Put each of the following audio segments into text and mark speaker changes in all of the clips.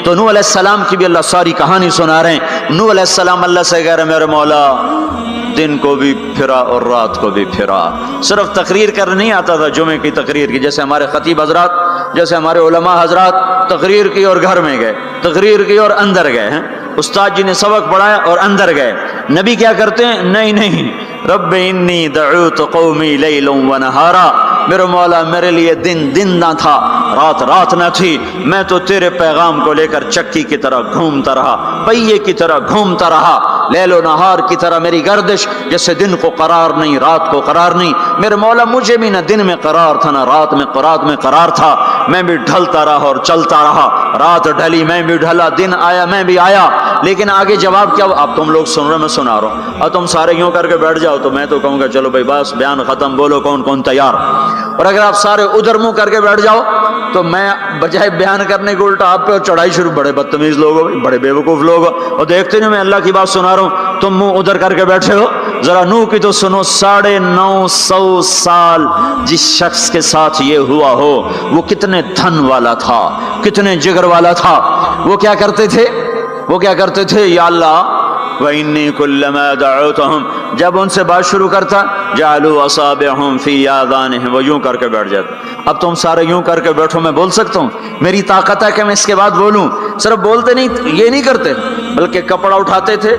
Speaker 1: تو نوح علیہ السلام کی بھی اللہ ساری کہانی سنا رہے ہیں. نوح علیہ السلام اللہ سے کہہ رہے ہیں میرے مولا دن کو بھی پھرا اور رات کو بھی پھرا. صرف تقریر کرنے نہیں آتا تھا، جمعے کی تقریر کی، جیسے ہمارے خطیب حضرات، جیسے ہمارے علماء حضرات تقریر کی اور گھر میں گئے، تقریر کی اور اندر گئے ہیں، استاد جی نے سبق پڑھایا اور اندر گئے. نبی کیا کرتے ہیں؟ نہیں، رب انی دعوت قومی لیلا ونہارا، میرے مولا میرے لیے دن نہ تھا، رات نہ تھی، میں تو تیرے پیغام کو لے کر چکی کی طرح گھومتا رہا، پہیے کی طرح گھومتا رہا، لیل و نہار کی طرح میری گردش، جیسے دن کو قرار نہیں رات کو قرار نہیں. میرے مولا مجھے بھی نہ دن میں قرار تھا نہ رات میں قرار تھا، میں بھی ڈھلتا رہا اور چلتا رہا، رات ڈھلی میں بھی ڈھلا، دن آیا میں بھی آیا. لیکن آگے جواب کیا؟ اب تم لوگ سن رہے میں سنا رہا ہوں، اور تم سارے یوں کر کے بیٹھ جاؤ تو میں تو کہوں گا چلو بھائی بس بیان ختم، بولو کون تیار. اور اگر آپ سارے ادھر منہ کر کے بیٹھ جاؤ تو میں بجائے بیان کرنے کو الٹا آپ پہ چڑھائی شروع. بڑے بدتمیز لوگ ہو، بڑے بیوقوف لوگ ہو، اور دیکھتے نہیں میں اللہ کی بات سنا رہا ہوں، تم منہ ادھر کر کے بیٹھے ہو. ذرا نوح کی تو سنو. 950 سال جس شخص کے ساتھ یہ ہوا ہو وہ کتنے دھن والا تھا، کتنے جگر والا تھا. وہ کیا کرتے تھے؟ یا اللہ وَإِنِّي كُلَّمَا دَعَوْتُهُمْ، جب ان سے بات شروع کرتا جَعَلُوا أَصَابِعَهُمْ فِي آذَانِهِمْ، وہ یوں کر کے بیٹھ جاتے. اب تم سارے یوں کر کے بیٹھو، میں بول سکتا ہوں؟ میری طاقت ہے کہ میں اس کے بعد بولوں؟ صرف بولتے نہیں، یہ نہیں کرتے، بلکہ کپڑا اٹھاتے تھے،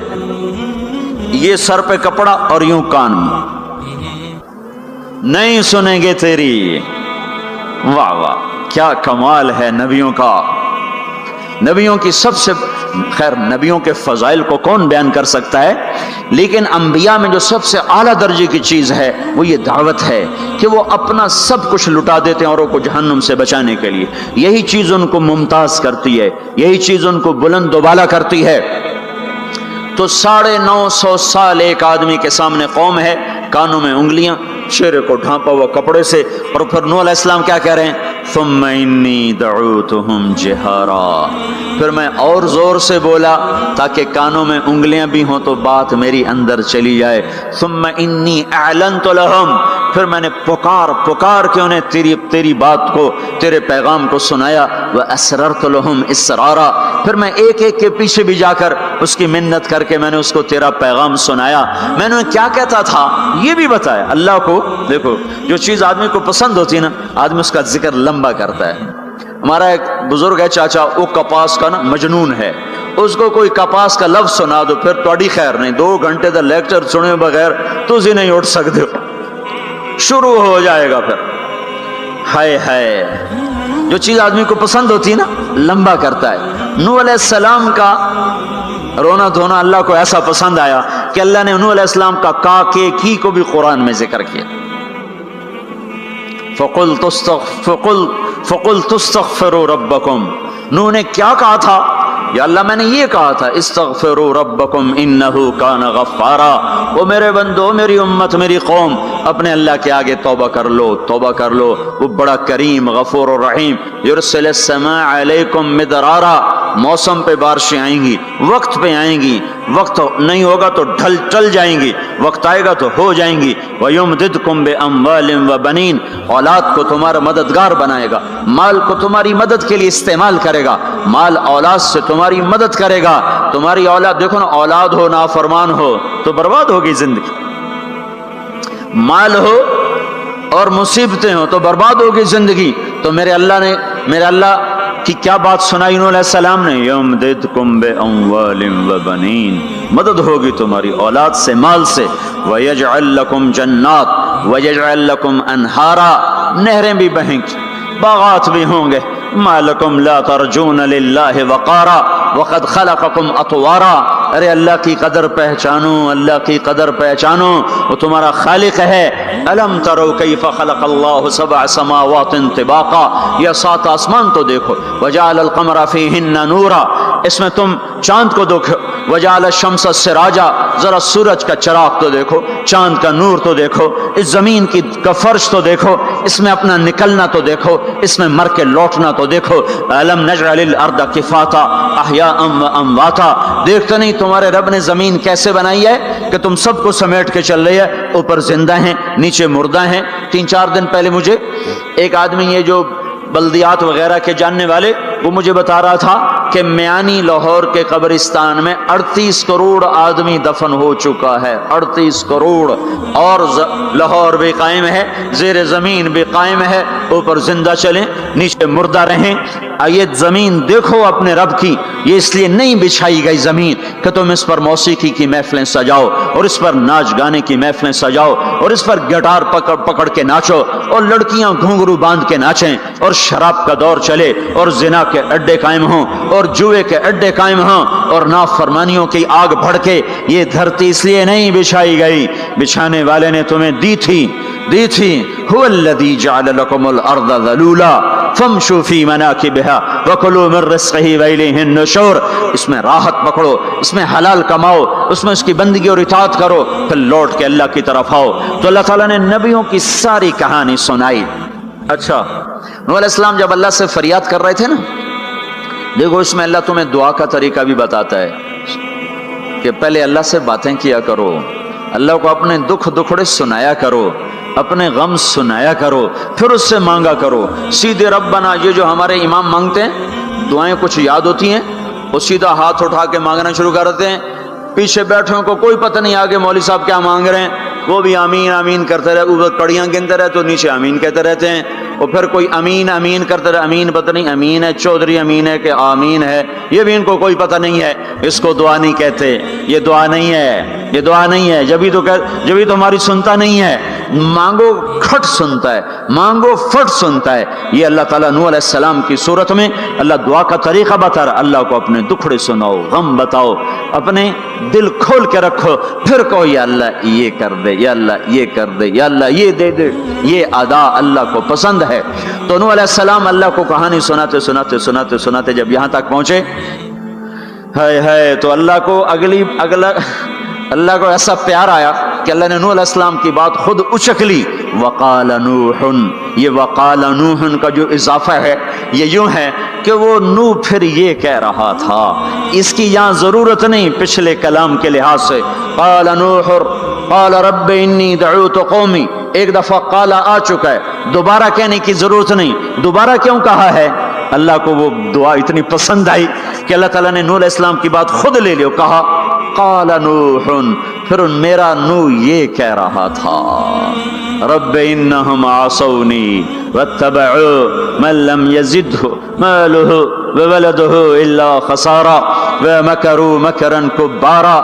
Speaker 1: یہ سر پہ کپڑا اور یوں کان میں، نہیں سنیں گے تیری. واہ واہ کیا کمال ہے نبیوں کا. نبیوں کی سب سے خیر، نبیوں کے فضائل کو کون بیان کر سکتا ہے، لیکن انبیاء میں جو سب سے اعلیٰ درجے کی چیز ہے وہ یہ دعوت ہے کہ وہ اپنا سب کچھ لٹا دیتے ہیں اوروں کو جہنم سے بچانے کے لیے. یہی چیز ان کو ممتاز کرتی ہے، یہی چیز ان کو بلند و بالا کرتی ہے. تو 950 سال ایک آدمی کے سامنے قوم ہے، کانوں میں انگلیاں، چہرے کو ڈھانپا ہوا کپڑے سے، اور پھر نوح علیہ السلام کیا کہہ رہے ہیں؟ ثم انی دعوتہم جہارا، پھر میں اور زور سے بولا تاکہ کانوں میں انگلیاں بھی ہوں تو بات میری اندر چلی جائے. ثم انی اعلنت لہم، پھر میں نے پکار کے انہیں تیری بات کو، تیرے پیغام کو سنایا. واسررت لہم اسرارا، پھر میں ایک کے پیچھے بھی جا کر اس کی منت کر کے میں نے اس کو تیرا پیغام سنایا. میں نے کیا کہتا تھا یہ بھی بتایا. اللہ کو دیکھو، جو چیز آدمی کو پسند ہوتی ہے نا، آدمی اس کا ذکر لمبا کرتا ہے. ہمارا ایک بزرگ ہے چاچا، وہ کپاس کا نا مجنون ہے. اس کو کوئی کپاس کا لفظ سنا دو پھر تھوڑی خیر نہیں، 2 گھنٹے تک لیکچر سنے بغیر تسی نہیں اٹھ سکتے ہو، شروع ہو جائے گا. پھر ہائے جو چیز آدمی کو پسند ہوتی ہے نا لمبا کرتا ہے. نوح علیہ السلام کا رونا دھونا اللہ کو ایسا پسند آیا کہ اللہ نے نوح علیہ السلام کا کی کو بھی قرآن میں ذکر کیا. فَقُلْتُ اسْتَغْفِرُوا رَبَّكُمْ، نوح نے کیا کہا تھا؟ یا اللہ میں نے یہ کہا تھا استغفروا ربکم انہ کان غفارا، وہ میرے بندو، میری امت، میری قوم، اپنے اللہ کے آگے توبہ کر لو، وہ بڑا کریم غفور الرحیم. یرسل السماء علیکم مدرارا، موسم پہ بارشیں آئیں گی، وقت پہ آئیں گی، وقت نہیں ہوگا تو ٹل جائیں گی، وقت آئے گا تو ہو جائیں گی. وَيُمْدِدْكُمْ بِأَمْوَالٍ وَبَنِينَ، اولاد کو تمہارا مددگار بنائے گا، مال کو تمہاری مدد کے لیے استعمال کرے گا، مال اولاد سے تمہاری مدد کرے گا. تمہاری اولاد دیکھو نا، اولاد ہو نافرمان ہو تو برباد ہوگی زندگی، مال ہو اور مصیبتیں ہو تو برباد ہوگی زندگی. تو میرے اللہ کی کیا بات سنائی نوح علیہ السلام نے؟ یمددکم باموال وبنین، مدد ہوگی تمہاری اولاد سے، مال سے. ویجعل لکم جنات ویجعل لکم انہارا، نہریں بھی بہیں گی، باغات بھی ہوں گے. ما لکم لا ترجون للہ وقارا وقد خلقکم اطوارا، ارے اللہ کی قدر پہچانو، اللہ کی قدر پہچانو، وہ تمہارا خالق ہے. الم تروا کیف خلق اللہ 7 سماوات طباقا، یہ 7 آسمان تو دیکھو. وجعل القمر فیہن نورا، اس میں تم چاند کو دیکھو. وجعل الشمس سراجا، ذرا سورج کا چراغ تو دیکھو، چاند کا نور تو دیکھو، اس زمین کا فرش تو دیکھو، اس میں اپنا نکلنا تو دیکھو، اس میں مر کے لوٹنا تو دیکھو. الم نجعل الارض کفاتا احیاء وامواتا، دیکھتے نہیں تمہارے رب نے زمین کیسے بنائی ہے کہ تم سب کو سمیٹ کے چل رہی ہے، اوپر زندہ ہیں نیچے مردہ ہیں. 3-4 دن پہلے مجھے ایک آدمی، یہ جو بلدیات وغیرہ کے جاننے والے، وہ مجھے بتا رہا تھا کہ میانی لاہور کے قبرستان میں 38 کروڑ آدمی دفن ہو چکا ہے، 38 کروڑ، اور لاہور بھی قائم ہے، زیر زمین بھی قائم ہے، اوپر زندہ چلیں نیچے مردہ رہیں۔ یہ زمین دیکھو اپنے رب کی، یہ اس لیے نہیں بچھائی گئی زمین کہ تم اس پر موسیقی کی محفلیں سجاؤ اور اس پر ناچ گانے کی محفلیں سجاؤ اور اس پر گٹار پکڑ کے ناچو اور لڑکیاں گھنگرو باندھ کے ناچیں اور شراب کا دور چلے اور زنا کے اڈے قائم ہوں اور جوئے کے اڈے قائم ہوں اور نافرمانیوں کی آگ بھڑکے۔ یہ دھرتی اس لیے نہیں بچھائی گئی، بچھانے والے نے تمہیں دی تھی۔ هو الذي جعل لكم الارض ذلولا فامشوا في مناكبها وكلوا من رزقه واليه النشور۔ اس میں راحت پکڑو، اس میں حلال کماؤ، اس میں اس کی بندگی اور اطاعت کرو، پھر لوٹ کے اللہ کی طرف آؤ۔ تو اللہ تعالیٰ نے نبیوں کی ساری کہانی سنائی۔ اچھا، نوح علیہ السلام جب اللہ سے فریاد کر رہے تھے نا، دیکھو اس میں اللہ تمہیں دعا کا طریقہ بھی بتاتا ہے کہ پہلے اللہ سے باتیں کیا کرو، اللہ کو اپنے دکھ دکھڑے سنایا کرو، اپنے غم سنایا کرو، پھر اس سے مانگا کرو۔ سیدھے ربنا یہ جو ہمارے امام مانگتے ہیں، دعائیں کچھ یاد ہوتی ہیں، وہ سیدھا ہاتھ اٹھا کے مانگنا شروع کر دیتے ہیں، پیچھے بیٹھے کو کوئی پتہ نہیں آگے مولوی صاحب کیا مانگ رہے ہیں، وہ بھی آمین آمین کرتے رہے، اوپر کڑیاں گنتے رہے تو نیچے آمین کہتے رہتے ہیں، اور پھر کوئی امین امین کرتے رہے، امین پتہ نہیں امین ہے چودھری امین ہے کہ آمین ہے، یہ بھی ان کو کوئی پتہ نہیں ہے، اس کو دعا نہیں کہتے، یہ دعا نہیں ہے، یہ دعا نہیں ہے، جبھی تو ہماری سنتا نہیں ہے، مانگو کھٹ سنتا ہے، مانگو فٹ سنتا ہے۔ یہ اللہ تعالیٰ نوح علیہ السلام کی صورت میں اللہ دعا کا طریقہ بتا رہا، اللہ کو اپنے دکھڑے سناؤ، غم بتاؤ، اپنے دل کھول کے رکھو، پھر کہو یا اللہ یہ کر دے، یا اللہ یہ کر دے، یا اللہ یہ دے دے۔ یہ ادا اللہ کو پسند ہے۔ تو نوح علیہ السلام اللہ کو کہانی سناتے سناتے سناتے سناتے جب یہاں تک پہنچے، ہے تو اللہ کو اللہ کو ایسا پیار آیا کہ اللہ نے نوح علیہ السلام کی بات خود اچک لی۔ وقال نوح، یہ وقال نوح کا جو اضافہ ہے یہ یوں ہے کہ وہ نوح پھر یہ کہہ رہا تھا، اس کی یہاں ضرورت نہیں پچھلے کلام کے لحاظ سے۔ قال نوح قال رب انی دعوت قومی، ایک دفعہ قال آ چکا ہے، دوبارہ کہنے کی ضرورت نہیں۔ دوبارہ کیوں کہا ہے؟ اللہ کو وہ دعا اتنی پسند آئی کہ اللہ تعالیٰ نے نوح علیہ السلام کی بات خود لے لی، کہا قال نوح، پھر میرا نوح یہ کہہ رہا تھا رب انہم عصونی واتبعوا من لم یزدہ مالہ وولدہ الا خسارا ومکروا مکرا کبارا۔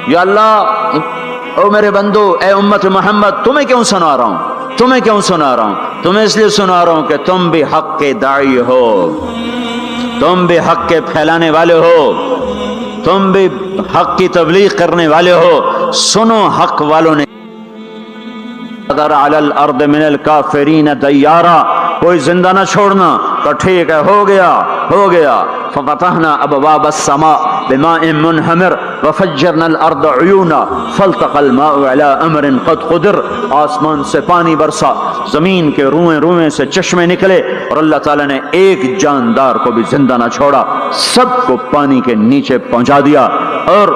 Speaker 1: یا اللہ، او میرے بندو، اے امت محمد، تمہیں کیوں سنا رہا ہوں؟ تمہیں کیوں سنا رہا ہوں؟ تمہیں اس لیے سنا رہا ہوں کہ تم بھی حق کے داعی ہو، تم بھی حق کے پھیلانے والے ہو، تم بھی حق کی تبلیغ کرنے والے ہو۔ سنو حق والوں نے قدر علی الارض من الکافرین دیارا، کوئی زندہ نہ چھوڑنا، تو ٹھیک ہے، ہو گیا۔ ففتحنا ابواب السماء بماء منہمر وفجرنا الارض عیونا فالتقى الماء على امر قد قدر، آسمان سے پانی برسا، زمین کے روئیں روئیں سے چشمے نکلے، اور اللہ تعالیٰ نے ایک جاندار کو بھی زندہ نہ چھوڑا، سب کو پانی کے نیچے پہنچا دیا اور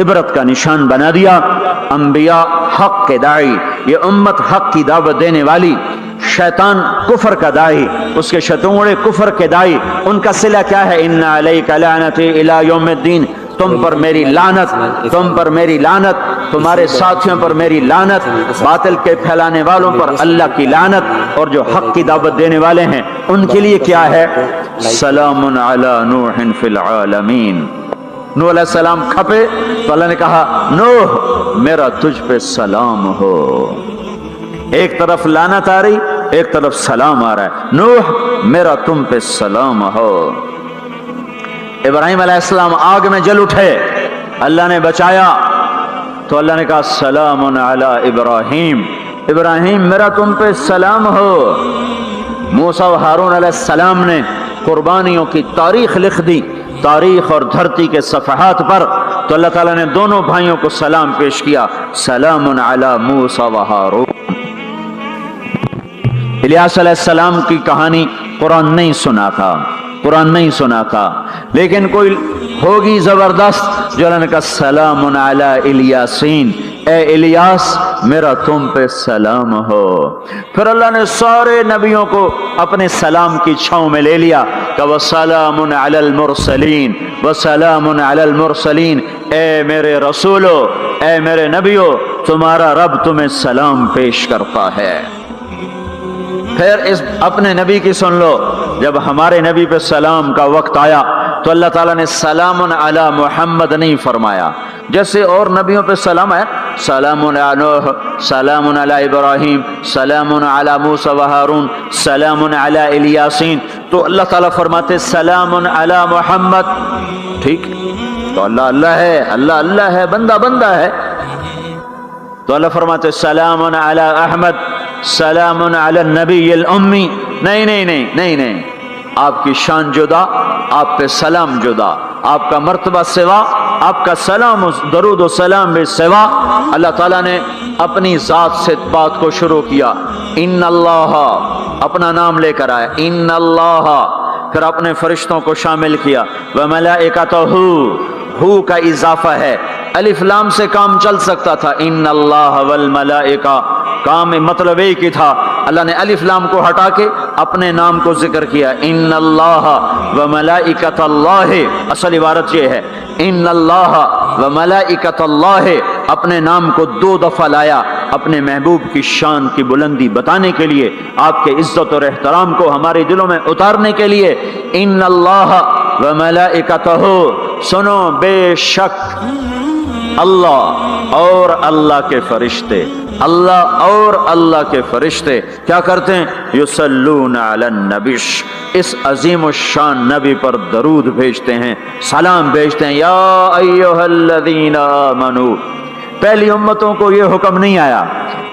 Speaker 1: عبرت کا نشان بنا دیا۔ انبیاء حق کے داعی، یہ امت حق کی دعوت دینے والی، شیطان کفر کا داعی، اس کے شتوڑے کفر کے داعی، ان کا صلہ کیا ہے؟ ان علیک لعنتی الی یوم الدین، تم پر میری لعنت، تم پر میری لعنت، تمہارے ساتھیوں پر میری لعنت، باطل کے پھیلانے والوں پر اللہ کی لعنت، اور جو حق کی دعوت دینے والے ہیں ان کے لیے کیا ہے؟ سلام علی نوح فی العالمین۔ نوح علیہ السلام کھپے تو اللہ نے کہا نوح میرا تجھ پہ سلام ہو۔ ایک طرف لعنت آ رہی، ایک طرف سلام آ رہا ہے، نوح میرا تم پہ سلام ہو۔ ابراہیم علیہ السلام آگ میں جل اٹھے، اللہ نے بچایا تو اللہ نے کہا سلام علی ابراہیم، ابراہیم میرا تم پہ سلام ہو۔ موسیٰ و ہارون علیہ السلام نے قربانیوں کی تاریخ لکھ دی، تاریخ اور دھرتی کے صفحات پر، تو اللہ تعالیٰ نے دونوں بھائیوں کو سلام پیش کیا، سلام علی موسیٰ و ہارون۔ الیاس علیہ السلام کی کہانی قرآن نہیں سنا تھا، قرآن نہیں سنا تھا، لیکن کوئی ہوگی زبردست جو اللہ نے کہا سلام علی الیاسین، اے الیاس میرا تم پہ سلام ہو۔ پھر اللہ نے سارے نبیوں کو اپنے سلام کی چھاؤں میں لے لیا کہ وَسَلَامٌ عَلَى الْمُرْسَلِينَ وَسَلَامٌ عَلَى الْمُرْسَلِينَ، اے میرے رسولو، اے میرے نبیو، تمہارا رب تمہیں سلام پیش کرتا ہے۔ پھر اس اپنے نبی کی سن لو، جب ہمارے نبی پہ سلام کا وقت آیا تو اللہ تعالیٰ نے سلام علی محمد نہیں فرمایا، جیسے اور نبیوں پہ سلام ہے، سلام علی نوح، سلام علی ابراہیم، سلام علی موسیٰ و ہارون، سلام علی الیاسین، تو اللہ تعالیٰ فرماتے سلام علی محمد۔ ٹھیک، تو اللہ اللہ ہے، اللہ اللہ ہے، بندہ بندہ ہے، تو اللہ فرماتے سلام علی احمد، سلام علی النبی الامی۔ نہیں نہیں نہیں نہیں نہیں، آپ کی شان جدا، آپ پہ سلام جدا، آپ کا مرتبہ سوا، آپ کا سلام درود و سلام بھی سوا۔ اللہ تعالیٰ نے اپنی ذات سے بات کو شروع کیا، ان اللہ، اپنا نام لے کر آیا، ان اللہ، پھر اپنے فرشتوں کو شامل کیا، وملائکتہ، ہو کا اضافہ ہے، الف لام سے کام چل سکتا تھا، ان اللہ والملائکہ، کام مطلب ایک ہی تھا، اللہ نے الف لام کو ہٹا کے اپنے نام کو ذکر کیا، ان اللہ وملائکۃ اللہ، اصل عبارت یہ ہے، ان اللہ وملائکۃ اللہ، اپنے نام کو 2 دفعہ لایا اپنے محبوب کی شان کی بلندی بتانے کے لیے، آپ کے عزت اور احترام کو ہمارے دلوں میں اتارنے کے لیے، ان اللہ وملائکتہ، سنو بے شک اللہ اور اللہ کے فرشتے، اللہ اور اللہ کے فرشتے کیا کرتے ہیں؟ یصلون علی النبی، اس عظیم الشان نبی پر درود بھیجتے ہیں، سلام بھیجتے ہیں۔ یا ایھا الذین آمنو، پہلی امتوں کو یہ حکم نہیں آیا،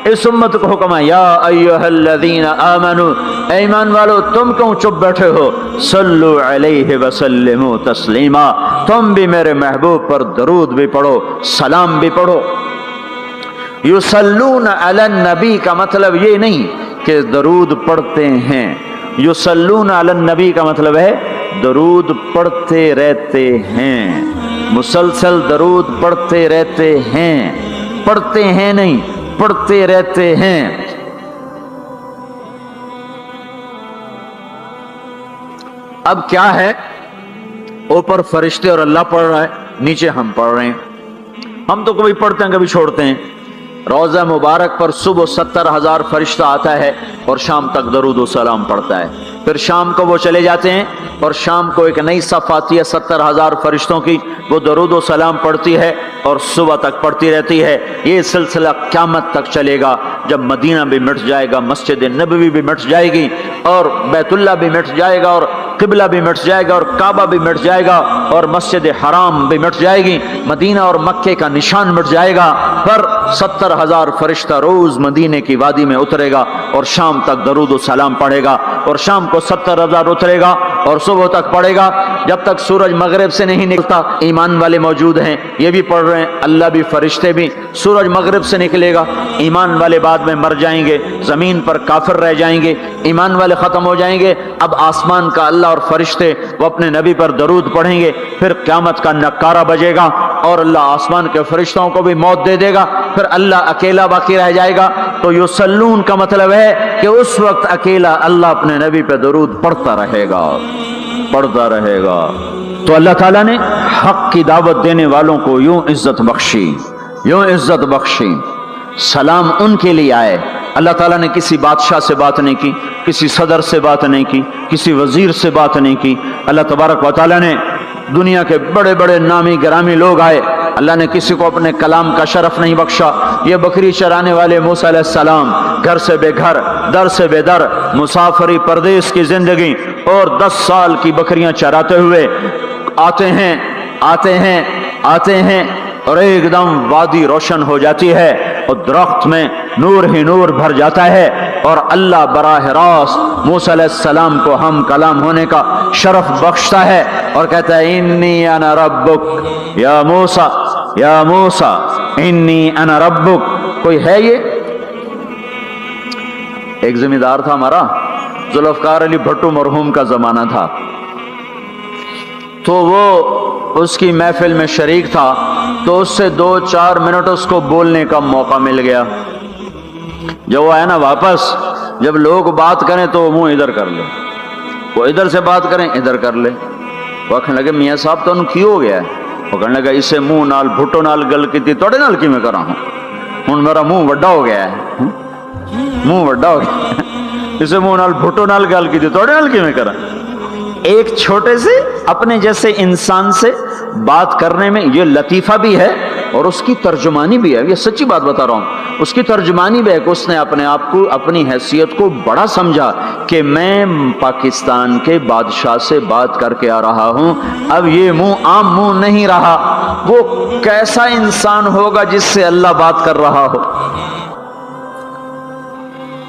Speaker 1: اس امت کو حکم ہے، یا ایھا الذین آمنو، اے ایمان والو تم کیوں چپ بیٹھے ہو، صلو علیہ وسلموا تسلیما، تم بھی میرے محبوب پر درود بھی پڑھو، سلام بھی پڑھو۔ یصلون علی النبی کا مطلب یہ نہیں کہ درود پڑھتے ہیں، یصلون علی النبی کا مطلب ہے درود پڑھتے رہتے ہیں، مسلسل درود پڑھتے رہتے ہیں، پڑھتے ہیں نہیں، پڑھتے رہتے ہیں۔ اب کیا ہے، اوپر فرشتے اور اللہ پڑھ رہا ہے، نیچے ہم پڑھ رہے ہیں، ہم تو کبھی پڑھتے ہیں کبھی چھوڑتے ہیں۔ روزہ مبارک پر صبح 70,000 فرشتہ آتا ہے اور شام تک درود و سلام پڑھتا ہے، پھر شام کو وہ چلے جاتے ہیں اور شام کو ایک نئی صف آتی ہے 70,000 فرشتوں کی، وہ درود و سلام پڑھتی ہے اور صبح تک پڑھتی رہتی ہے۔ یہ سلسلہ قیامت تک چلے گا، جب مدینہ بھی مٹ جائے گا، مسجد نبوی بھی مٹ جائے گی، اور بیت اللہ بھی مٹ جائے گا، اور قبلہ بھی مٹ جائے گا، اور کعبہ بھی مٹ جائے گا، اور مسجد حرام بھی مٹ جائے گی، مدینہ اور مکے کا نشان مٹ جائے گا، پر 70,000 فرشتہ روز مدینے کی وادی میں اترے گا اور شام تک درود و سلام پڑھے گا، اور شام کو 70,000 اترے گا اور صبح تک پڑھے گا، جب تک سورج مغرب سے نہیں نکلتا۔ ایمان والے موجود ہیں، یہ بھی پڑھ رہے ہیں، اللہ بھی فرشتے بھی۔ سورج مغرب سے نکلے گا، ایمان والے بعد میں مر جائیں گے، زمین پر کافر رہ جائیں گے، ایمان والے ختم ہو جائیں گے، اب آسمان کا اللہ اور فرشتے وہ اپنے نبی پر درود پڑھیں گے، پھر قیامت کا نکارہ بجے گا اور اللہ آسمان کے فرشتوں کو بھی موت دے دے گا، پھر اللہ اکیلا باقی رہ جائے گا۔ تو یصلون کا مطلب ہے کہ اس وقت اکیلا اللہ اپنے نبی پہ درود پڑھتا رہے گا، پڑھتا رہے گا۔ تو اللہ تعالیٰ نے حق کی دعوت دینے والوں کو یوں عزت بخشی، یوں عزت بخشی۔ سلام ان کے لیے آئے، اللہ تعالیٰ نے کسی بادشاہ سے بات نہیں کی، کسی صدر سے بات نہیں کی، کسی وزیر سے بات نہیں کی، اللہ تبارک و تعالیٰ نے دنیا کے بڑے بڑے نامی گرامی لوگ آئے، اللہ نے کسی کو اپنے کلام کا شرف نہیں بخشا۔ یہ بکری چرانے والے موسیٰ علیہ السلام، گھر سے بے گھر، در سے بے در، مسافری پردیس کی زندگی، اور 10 سال کی بکریاں چراتے ہوئے آتے ہیں آتے ہیں آتے ہیں، اور ایک دم وادی روشن ہو جاتی ہے اور درخت میں نور ہی نور بھر جاتا ہے، اور اللہ براہ راست موسیٰ علیہ السلام کو ہم کلام ہونے کا شرف بخشتا ہے اور کہتا ہے انی انا ربک یا موسیٰ، یا موسیٰ انی انا ربک۔ کوئی ہے یہ؟ ایک ذمہ دار تھا ہمارا، ذوالفقار علی بھٹو مرحوم کا زمانہ تھا، تو وہ اس کی محفل میں شریک تھا، تو اس سے 2-4 منٹ اس کو بولنے کا موقع مل گیا، جو وہ ہے نا واپس، جب لوگ بات کریں تو وہ منہ ادھر کر لے، وہ ادھر سے بات کریں ادھر کر لے. وہ کہنے لگے میاں صاحب تو کی ہو گیا ہے؟ وہ کہنے لگا اسے منہ نال بھٹو نال گل کی توڑے نال کی میں کرا ہوں میرا منہ وڈا ہو گیا ہے، منہ وڈا ہو گیا اسے منہ نال بھٹو نال گل کی توڑے نال کی میں کرا. ایک چھوٹے سے اپنے جیسے انسان سے بات کرنے میں یہ لطیفہ بھی ہے اور اس کی ترجمانی بھی ہے. یہ سچی بات بتا رہا ہوں، اس کی ترجمانی بھی ہے کہ اس نے اپنے آپ کو، اپنی حیثیت کو بڑا سمجھا کہ میں پاکستان کے بادشاہ سے بات کر کے آ رہا ہوں، اب یہ منہ عام منہ نہیں رہا. وہ کیسا انسان ہوگا جس سے اللہ بات کر رہا ہو.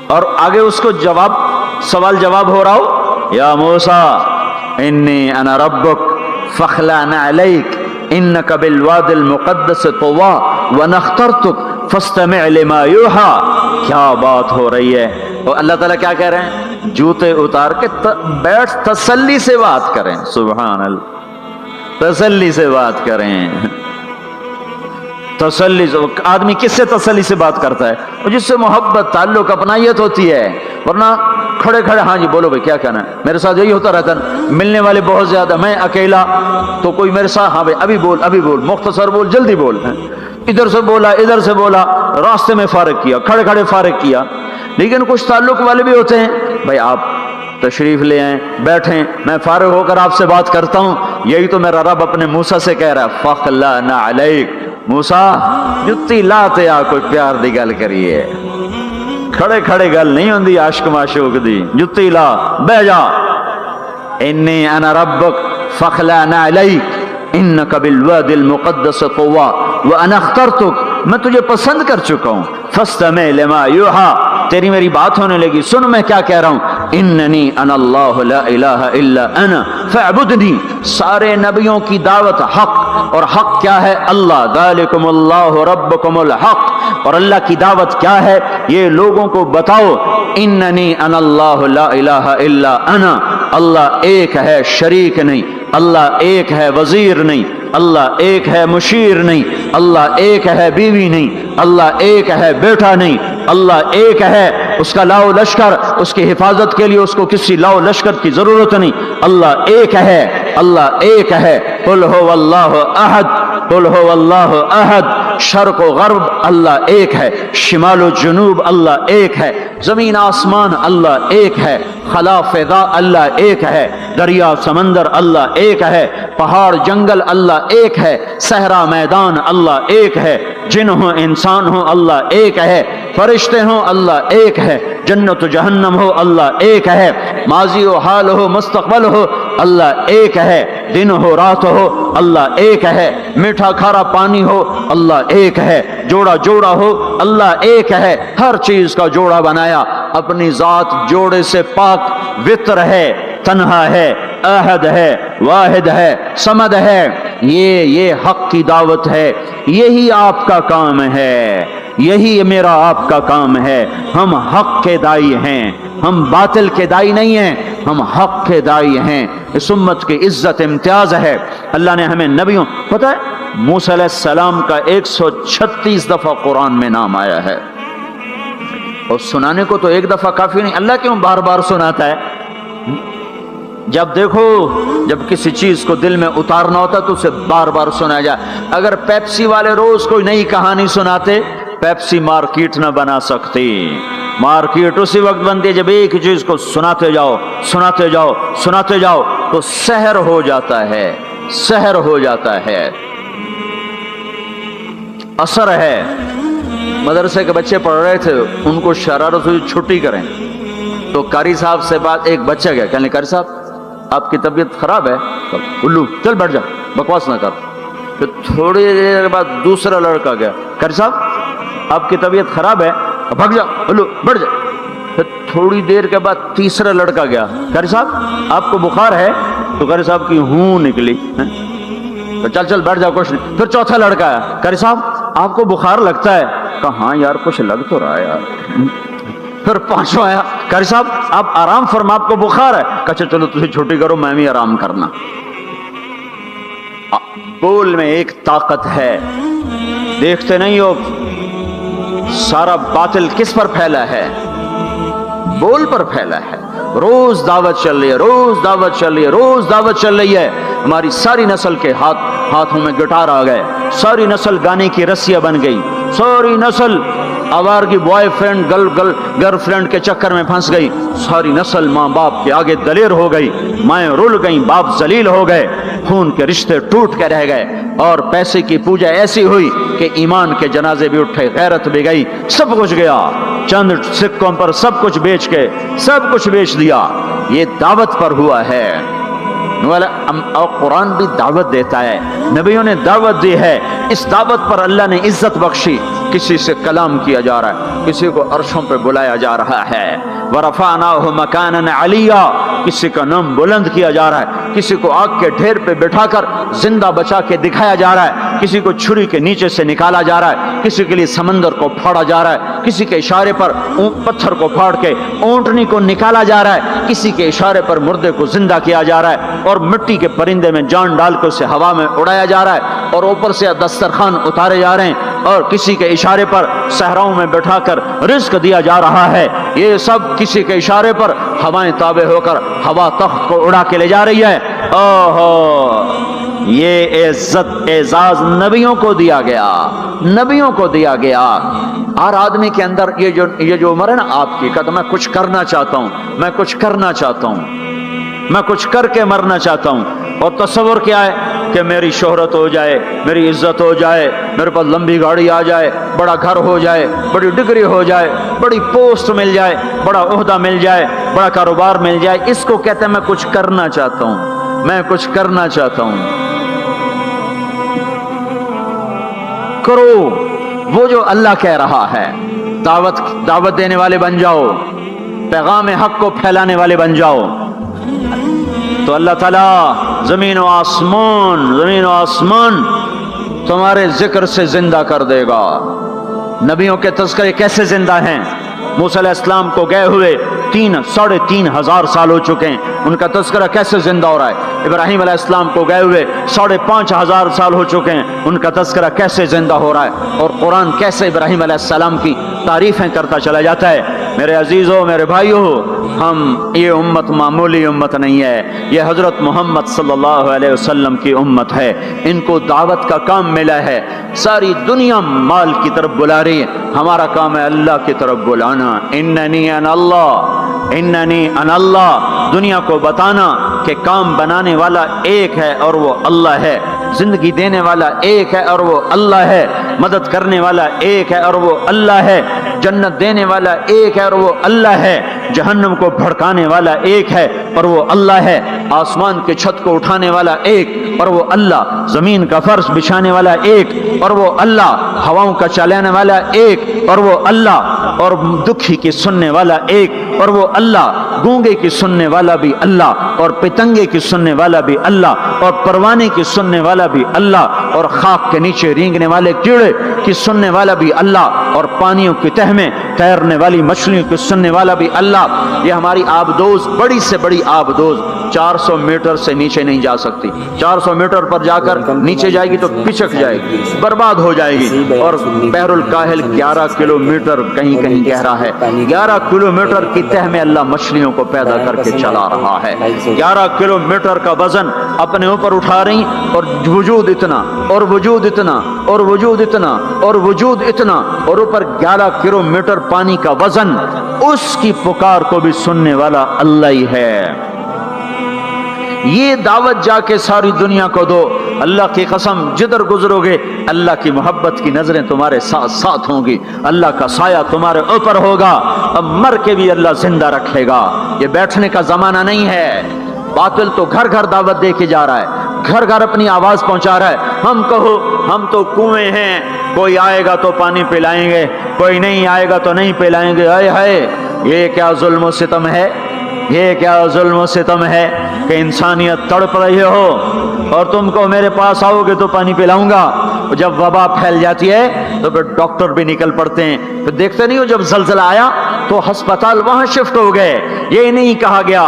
Speaker 1: اور آگے اس کو جواب، سوال جواب ہو رہا ہو، یا موسیٰ انی انا ربک فاخلع نعلیک انک بالواد المقدس طویٰ وانا اخترتک فاستمع لما یوحیٰ. کیا بات ہو رہی ہے؟ اور اللہ تعالیٰ کیا کہہ رہے ہیں؟ جوتے اتار کے بیٹھ، تسلی سے بات کریں. سبحان اللہ، تسلی سے بات کریں. تسلی سے آدمی کس سے تسلی سے بات کرتا ہے؟ اور جس سے محبت، تعلق، اپنائیت ہوتی ہے. ورنہ کھڑے کھڑے ہاں جی بولو بھائی کیا کہنا ہے. میرے ساتھ یہی ہوتا رہتا ہے، ملنے والے بہت زیادہ، میں اکیلا تو کوئی میرے ساتھ ہاں بھائی ابھی بول مختصر بول جلدی بول. ادھر سے بولا ادھر سے بولا، راستے میں فارغ کیا، کھڑے کھڑے فارغ کیا. لیکن کچھ تعلق والے بھی ہوتے ہیں، بھائی آپ تشریف لے آئیں، بیٹھیں، میں فارغ ہو کر آپ سے بات کرتا ہوں. یہی تو میرا رب اپنے موسیٰ سے کہہ رہا ہے، فاخلع نعلیک. موسیٰ جتی لاتے آ کوئی پیار دی گل کریے، کھڑے کھڑے گل نہیں ہوندی عاشق معشوق دی. جتی لا بہ جا. انی انا ربک فاخلع نعلیک انک بالواد المقدس طویٰ وانا اخترتک. میں تجھے پسند کر چکا ہوں. فاستمع لما یوحیٰ، تیری میری بات ہونے لگی، سن میں کیا کہہ رہا ہوں. اننی انا اللہ لا الہ الا انا فاعبدنی. سارے نبیوں کی دعوت حق، اور حق کیا ہے؟ اللہ. ذالکم اللہ ربکم الحق. اور اللہ کی دعوت کیا ہے؟ یہ لوگوں کو بتاؤ، اننی انا اللہ لا الہ الا انا. اللہ ایک ہے، شریک نہیں. اللہ ایک ہے، وزیر نہیں. اللہ ایک ہے، مشیر نہیں. اللہ ایک ہے، بیوی نہیں. اللہ ایک ہے، بیٹا نہیں. اللہ ایک ہے، اس کا لاؤ لشکر، اس کی حفاظت کے لیے اس کو کسی لاؤ لشکر کی ضرورت نہیں. اللہ ایک ہے، اللہ ایک ہے. قل هو اللہ احد، قل هو اللہ احد. شرق و غرب اللہ ایک ہے، شمال و جنوب اللہ ایک ہے، زمین آسمان اللہ ایک ہے، خلا فضا اللہ ایک ہے، دریا سمندر اللہ ایک ہے، پہاڑ جنگل اللہ ایک ہے، صحرا میدان اللہ ایک ہے، جن ہوں انسان ہوں اللہ ایک ہے، فرشتے ہوں اللہ ایک ہے، جنت و جہنم ہو اللہ ایک ہے، ماضی و حال ہو مستقبل ہو اللہ ایک ہے، دن ہو رات ہو اللہ ایک ہے، میٹھا کھارا پانی ہو اللہ ایک ہے، جوڑا جوڑا ہو اللہ ایک ہے. ہر چیز کا جوڑا بنایا. اپنی ذات جوڑے سے پاک، وطر ہے، تنہا ہے، احد ہے، واحد ہے، صمد ہے. یہ حق کی دعوت ہے. یہی آپ کا کام ہے، یہی میرا آپ کا کام ہے. ہم حق کے دائی ہیں، ہم باطل کے دائی نہیں ہیں، ہم حق کے دائی ہیں. اس امت کی عزت امتیاز ہے. اللہ نے ہمیں نبیوں، پتہ ہے موسیٰ علیہ السلام کا 136 دفعہ قرآن میں نام آیا ہے، اور سنانے کو تو ایک دفعہ کافی نہیں. اللہ کیوں بار بار سناتا ہے؟ جب دیکھو، جب کسی چیز کو دل میں اتارنا ہوتا تو اسے بار بار سنایا جائے. اگر پیپسی والے روز کوئی نئی کہانی سناتے، پیپسی مارکیٹ نہ بنا سکتی. مارکیٹ اسی وقت بنتی ہے جب ایک ہی چیز کو سناتے جاؤ سناتے جاؤ سناتے جاؤ تو سحر ہو جاتا ہے، سحر ہو جاتا ہے، اثر ہے. مدرسے کے بچے پڑھ رہے تھے، ان کو شرارت ہوئی چھٹی کریں تو قاری صاحب سے بات، ایک بچہ گیا کہنے قاری صاحب آپ کی طبیعت خراب ہے. الو چل بیٹھ جا، بکواس نہ کر. پھر تھوڑی دیر کے بعد دوسرا لڑکا گیا، قاری صاحب آپ کی طبیعت خراب ہے، بھگ جا، الو بیٹھ جا. پھر تھوڑی دیر کے بعد تیسرا لڑکا گیا، قاری صاحب آپ کو بخار ہے؟ تو قاری صاحب کی ہوں نکلی، تو چل چل بیٹھ جا کچھ نہیں. پھر چوتھا لڑکا آیا، قاری صاحب آپ کو بخار لگتا ہے؟ کہا ہاں یار کچھ لگ تو رہا ہے یار. پھر پانچواں آیا، قاری صاحب آپ آرام فرما، آپ کو بخار ہے؟ کہا چلو تجھے چھٹی کرو، میں بھی آرام کرنا. بول میں ایک طاقت ہے، دیکھتے نہیں ہو سارا باطل کس پر پھیلا ہے؟ بول پر پھیلا ہے. روز دعوت چل رہی ہے، روز دعوت چل رہی ہے، روز دعوت چل رہی ہے. ہماری ساری نسل کے ہاتھوں میں گٹار آ گئے، ساری نسل گانے کی رسیاں بن گئی، ساری نسل آوارگی بوائے فرینڈ گرل فرینڈ کے چکر میں پھنس گئی، ساری نسل ماں باپ کے آگے دلیر ہو گئی، مائیں رول گئیں، باپ ذلیل ہو گئے، خون کے رشتے ٹوٹ کے رہ گئے، اور پیسے کی پوجا ایسی ہوئی کہ ایمان کے جنازے بھی اٹھے، غیرت بھی گئی، سب کچھ گیا، چند سکوں پر سب کچھ بیچ کے سب کچھ بیچ دیا. یہ دعوت پر ہوا ہے. اور قرآن بھی دعوت دیتا ہے، نبیوں نے دعوت دی ہے. اس دعوت پر اللہ نے عزت بخشی. کسی سے کلام کیا جا رہا ہے، کسی کو عرشوں پہ بلایا جا رہا ہے. وَرَفَعْنَاهُ مَكَانًا عَلِيًّا، کسی کا نام بلند کیا جا رہا ہے، کسی کو آگ کے ڈھیر پہ بٹھا کر زندہ بچا کے دکھایا جا رہا ہے، کسی کو چھری کے نیچے سے نکالا جا رہا ہے، کسی کے لیے سمندر کو پھاڑا جا رہا ہے، کسی کے اشارے پر پتھر کو پھاڑ کے اونٹنی کو نکالا جا رہا ہے، کسی کے اشارے پر مردے کو زندہ کیا جا رہا ہے، اور مٹی کے پرندے میں جان ڈال کے اسے ہوا میں اڑایا جا رہا ہے، اور اوپر سے دسترخوان اتارے جا رہے ہیں، اور کسی کے اشارے پر صحراؤں میں بٹھا کر رزق دیا جا رہا ہے. یہ سب کسی کے اشارے پر ہوائیں تابع ہو کر ہوا تخت کو اڑا کے لے جا رہی ہے. اوہو، یہ عزت اعزاز نبیوں کو دیا گیا، نبیوں کو دیا گیا. ہر آدمی کے اندر یہ جو عمر ہے نا آپ کی، کہتا میں کچھ کرنا چاہتا ہوں، میں کچھ کرنا چاہتا ہوں، میں کچھ کر کے مرنا چاہتا ہوں. اور تصور کیا ہے کہ میری شہرت ہو جائے، میری عزت ہو جائے، میرے پاس لمبی گاڑی آ جائے، بڑا گھر ہو جائے، بڑی ڈگری ہو جائے، بڑی پوسٹ مل جائے، بڑا عہدہ مل جائے، بڑا کاروبار مل جائے. اس کو کہتے ہیں میں کچھ کرنا چاہتا ہوں، میں کچھ کرنا چاہتا ہوں. کرو وہ جو اللہ کہہ رہا ہے. دعوت دینے والے بن جاؤ، پیغام حق کو پھیلانے والے بن جاؤ، تو اللہ تعالیٰ زمین و آسمان تمہارے ذکر سے زندہ کر دے گا. نبیوں کے تذکرے کیسے زندہ ہیں؟ موسیٰ علیہ السلام کو گئے ہوئے 3,500 سال ہو چکے ہیں، ان کا تذکرہ کیسے زندہ ہو رہا ہے؟ ابراہیم علیہ السلام کو گئے ہوئے 5,500 سال ہو چکے ہیں، ان کا تذکرہ کیسے زندہ ہو رہا ہے؟ اور قرآن کیسے ابراہیم علیہ السلام کی تعریفیں کرتا چلا جاتا ہے. میرے عزیزوں، میرے بھائیوں، یہ امت معمولی امت نہیں ہے، یہ حضرت محمد صلی اللہ علیہ وسلم کی امت ہے. ان کو دعوت کا کام ملا ہے. ساری دنیا مال کی طرف بلا رہی ہے، ہمارا کام ہے اللہ کی طرف بلانا. اننی انا اللہ، اننی انا اللہ، دنیا کو بتانا کہ کام بنانے والا ایک ہے اور وہ اللہ ہے، زندگی دینے والا ایک ہے اور وہ اللہ ہے، مدد کرنے والا ایک ہے اور وہ اللہ ہے، جنت دینے والا ایک ہے اور وہ اللہ ہے، جہنم کو بھڑکانے والا ایک ہے اور وہ اللہ ہے، آسمان کے چھت کو اٹھانے والا ایک اور وہ اللہ، زمین کا فرش بچھانے والا ایک اور وہ اللہ، ہواؤں کا چلانے والا ایک اور وہ اللہ، اور دکھی کی سننے والا ایک اور وہ اللہ، گونگے کی سننے والا بھی اللہ، اور پتنگے کی سننے والا بھی اللہ، اور پروانے کی سننے والا بھی اللہ، اور خاک کے نیچے رینگنے والے کیڑے کی سننے والا بھی اللہ، اور پانیوں کی تہ میں تیرنے والی مچھلیوں کی سننے والا بھی اللہ. یہ ہماری آبدوز، بڑی سے بڑی آبدوز 400 میٹر سے نیچے نہیں جا سکتی. 400 میٹر پر جا کر نیچے جائے گی تو پچک جائے گی، برباد ہو جائے گی. اور بحر الکاہل 11 کلومیٹر کہیں کہیں گہرا ہے. 11 کلومیٹر کی تہ میں اللہ مچھلیوں کو پیدا کر کے چلا رہا ہے. 11 کلومیٹر کا وزن اپنے اوپر اٹھا رہی، اور وجود اتنا اور وجود اتنا اور وجود اتنا اور وجود اتنا، اور اوپر 11 کلومیٹر پانی کا وزن. اس کی پکار کو بھی سننے والا اللہ ہی ہے. یہ دعوت جا کے ساری دنیا کو دو. اللہ کی قسم، جدھر گزرو گے اللہ کی محبت کی نظریں تمہارے ساتھ ساتھ ہوں گی، اللہ کا سایہ تمہارے اوپر ہوگا. اب مر کے بھی اللہ زندہ رکھے گا. یہ بیٹھنے کا زمانہ نہیں ہے. باطل تو گھر گھر دعوت دے کے جا رہا ہے، گھر گھر اپنی آواز پہنچا رہا ہے. ہم کہو ہم تو کنویں ہیں، کوئی آئے گا تو پانی پلائیں گے، کوئی نہیں آئے گا تو نہیں پلائیں گے. ہائے ہائے، یہ کیا ظلم و ستم ہے، یہ کیا ظلم و ستم ہے کہ انسانیت تڑپ رہی ہو اور تم کو میرے پاس آؤ گے تو پانی پلاؤں گا. جب وبا پھیل جاتی ہے تو پھر ڈاکٹر بھی نکل پڑتے ہیں. پھر دیکھتے نہیں ہو جب زلزلہ آیا تو ہسپتال وہاں شفٹ ہو گئے. یہ نہیں کہا گیا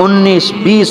Speaker 1: 19-20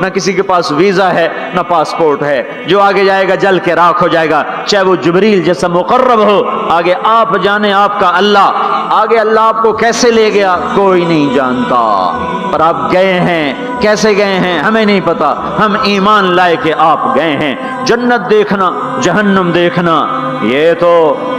Speaker 1: نہ کسی کے پاس ویزا ہے نہ پاسپورٹ ہے، جو آگے جائے گا جل کے راکھ ہو جائے گا، چاہے وہ جبریل جیسا مقرب ہو، آگے آپ جانے آپ کا اللہ، آگے اللہ آپ کو کیسے لے گیا کوئی نہیں جانتا، پر آپ گئے ہیں، کیسے گئے ہیں ہمیں نہیں پتا، ہم ایمان لائے کہ آپ گئے ہیں۔ جنت دیکھنا جہنم دیکھنا یہ تو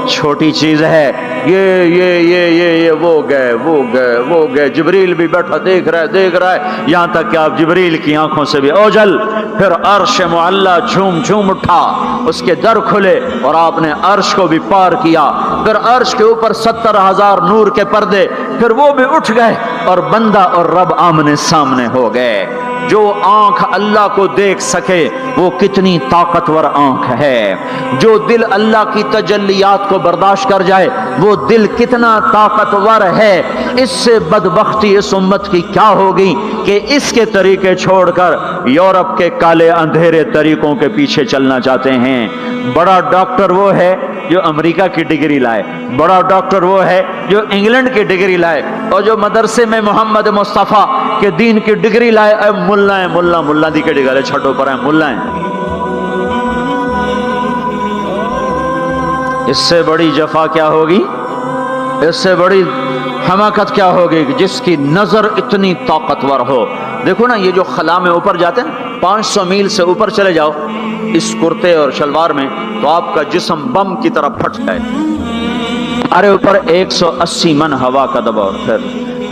Speaker 1: چھوٹی چیز ہے، یہ وہ گئے، جبریل بھی بیٹھا دیکھ رہا ہے، یہاں تک کہ آپ جبریل کی آنکھوں سے بھی اوجل، پھر عرش معلا جھوم جھوم اٹھا، اس کے در کھلے اور آپ نے عرش کو بھی پار کیا، پھر عرش کے اوپر 70,000 نور کے پردے، پھر وہ بھی اٹھ گئے اور بندہ اور رب آمنے سامنے ہو گئے۔ جو آنکھ اللہ کو دیکھ سکے وہ کتنی طاقتور آنکھ ہے، جو دل اللہ کی تجلیات کو برداشت کر جائے وہ دل کتنا طاقتور ہے۔ اس سے بدبختی اس امت کی کیا ہوگی کہ اس کے طریقے چھوڑ کر یورپ کے کالے اندھیرے طریقوں کے پیچھے چلنا چاہتے ہیں۔ بڑا ڈاکٹر وہ ہے جو امریکہ کی ڈگری لائے، بڑا ڈاکٹر وہ ہے جو انگلینڈ کی ڈگری لائے، اور جو مدرسے میں محمد مصطفیٰ کے دین کی ڈگری لائے، اے ملا ہے ملا دی کے ڈگری چھٹو پر ہے ملا ہے۔ اس سے بڑی جفا کیا ہوگی، اس سے بڑی حماقت کیا ہوگی کہ جس کی نظر اتنی طاقتور ہو۔ دیکھو نا یہ جو خلا میں اوپر جاتے ہیں 500 میل سے اوپر چلے جاؤ اس کرتے اور شلوار میں تو آپ کا جسم بم کی طرح پھٹ جائے۔ ہمارے اوپر 180 من ہوا کا دباؤ ہے،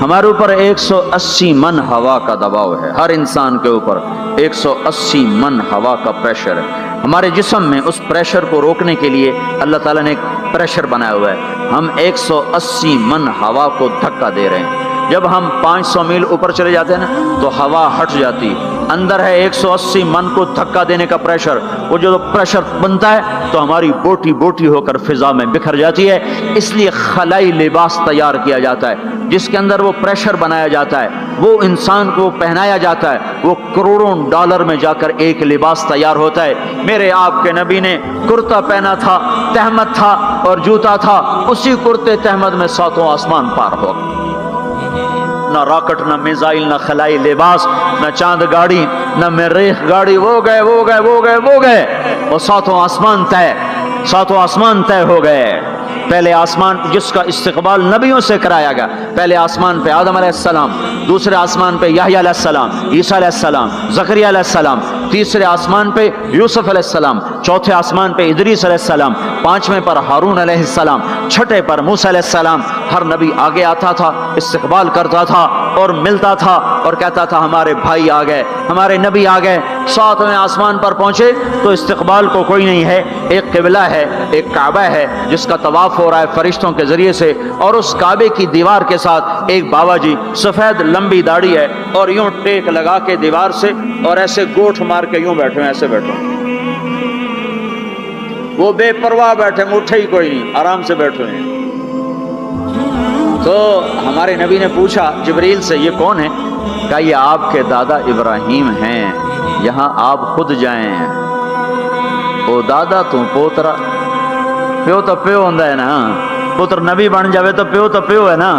Speaker 1: ہمارے اوپر 180 من ہوا کا دباؤ ہے، ہر انسان کے اوپر 180 من ہوا کا پریشر ہے۔ ہمارے جسم میں اس پریشر کو روکنے کے لیے اللہ تعالیٰ نے ایک پریشر بنایا ہوا ہے، ہم 180 من ہوا کو دھکا دے رہے ہیں۔ جب ہم 500 میل اوپر چلے جاتے ہیں نا تو ہوا ہٹ جاتی، اندر ہے 180 من کو دھکا دینے کا پریشر، وہ جو پریشر بنتا ہے تو ہماری بوٹی بوٹی ہو کر فضا میں بکھر جاتی ہے۔ اس لیے خلائی لباس تیار کیا جاتا ہے جس کے اندر وہ پریشر بنایا جاتا ہے، وہ انسان کو پہنایا جاتا ہے، وہ کروڑوں ڈالر میں جا کر ایک لباس تیار ہوتا ہے۔ میرے آپ کے نبی نے کرتا پہنا تھا، تہمت تھا اور جوتا تھا، اسی کرتے تہمت میں ساتوں آسمان پار ہو، نہ راکٹ نہ میزائل نہ خلائی لباس نہ چاند گاڑی نہ مریخ گاڑی، وہ گئے وہ ساتوں آسمان طے ہو گئے۔ پہلے آسمان جس کا استقبال نبیوں سے کرایا گیا، پہلے آسمان پہ آدم علیہ السلام، دوسرے آسمان پہ یحییٰ علیہ السلام، عیسیٰ علیہ السلام، زکریا علیہ السلام، تیسرے آسمان پہ یوسف علیہ السلام، چوتھے آسمان پہ ادریس علیہ السلام، پانچویں پر ہارون علیہ السلام، چھٹے پر موسیٰ علیہ السلام۔ ہر نبی آگے آتا تھا، استقبال کرتا تھا اور ملتا تھا اور کہتا تھا ہمارے بھائی آ گئے، ہمارے نبی آ گئے۔ ساتویں آسمان پر پہنچے تو استقبال کو کوئی نہیں ہے، ایک قبلہ ہے، ایک کعبہ ہے جس کا طواف ہو رہا ہے فرشتوں کے ذریعے سے، اور اس کعبے کی دیوار کے ساتھ ایک بابا جی سفید لمبی داڑھی ہے اور یوں ٹیک لگا کے دیوار سے اور ایسے گوٹھ مار کے یوں بیٹھے ہیں، ایسے بیٹھے ہیں، وہ بے پرواہ بیٹھے ہیں، اٹھے ہی کوئی نہیں، آرام سے بیٹھے ہیں۔ تو ہمارے نبی نے پوچھا جبریل سے یہ کون ہے؟ کہا یہ آپ کے دادا ابراہیم ہیں، یہاں آپ خود جائیں۔ او دادا تو پوترا، پیو تو پیو ہوندا ہے نا، پتر نبی بن جاوے تو پیو ہے نا۔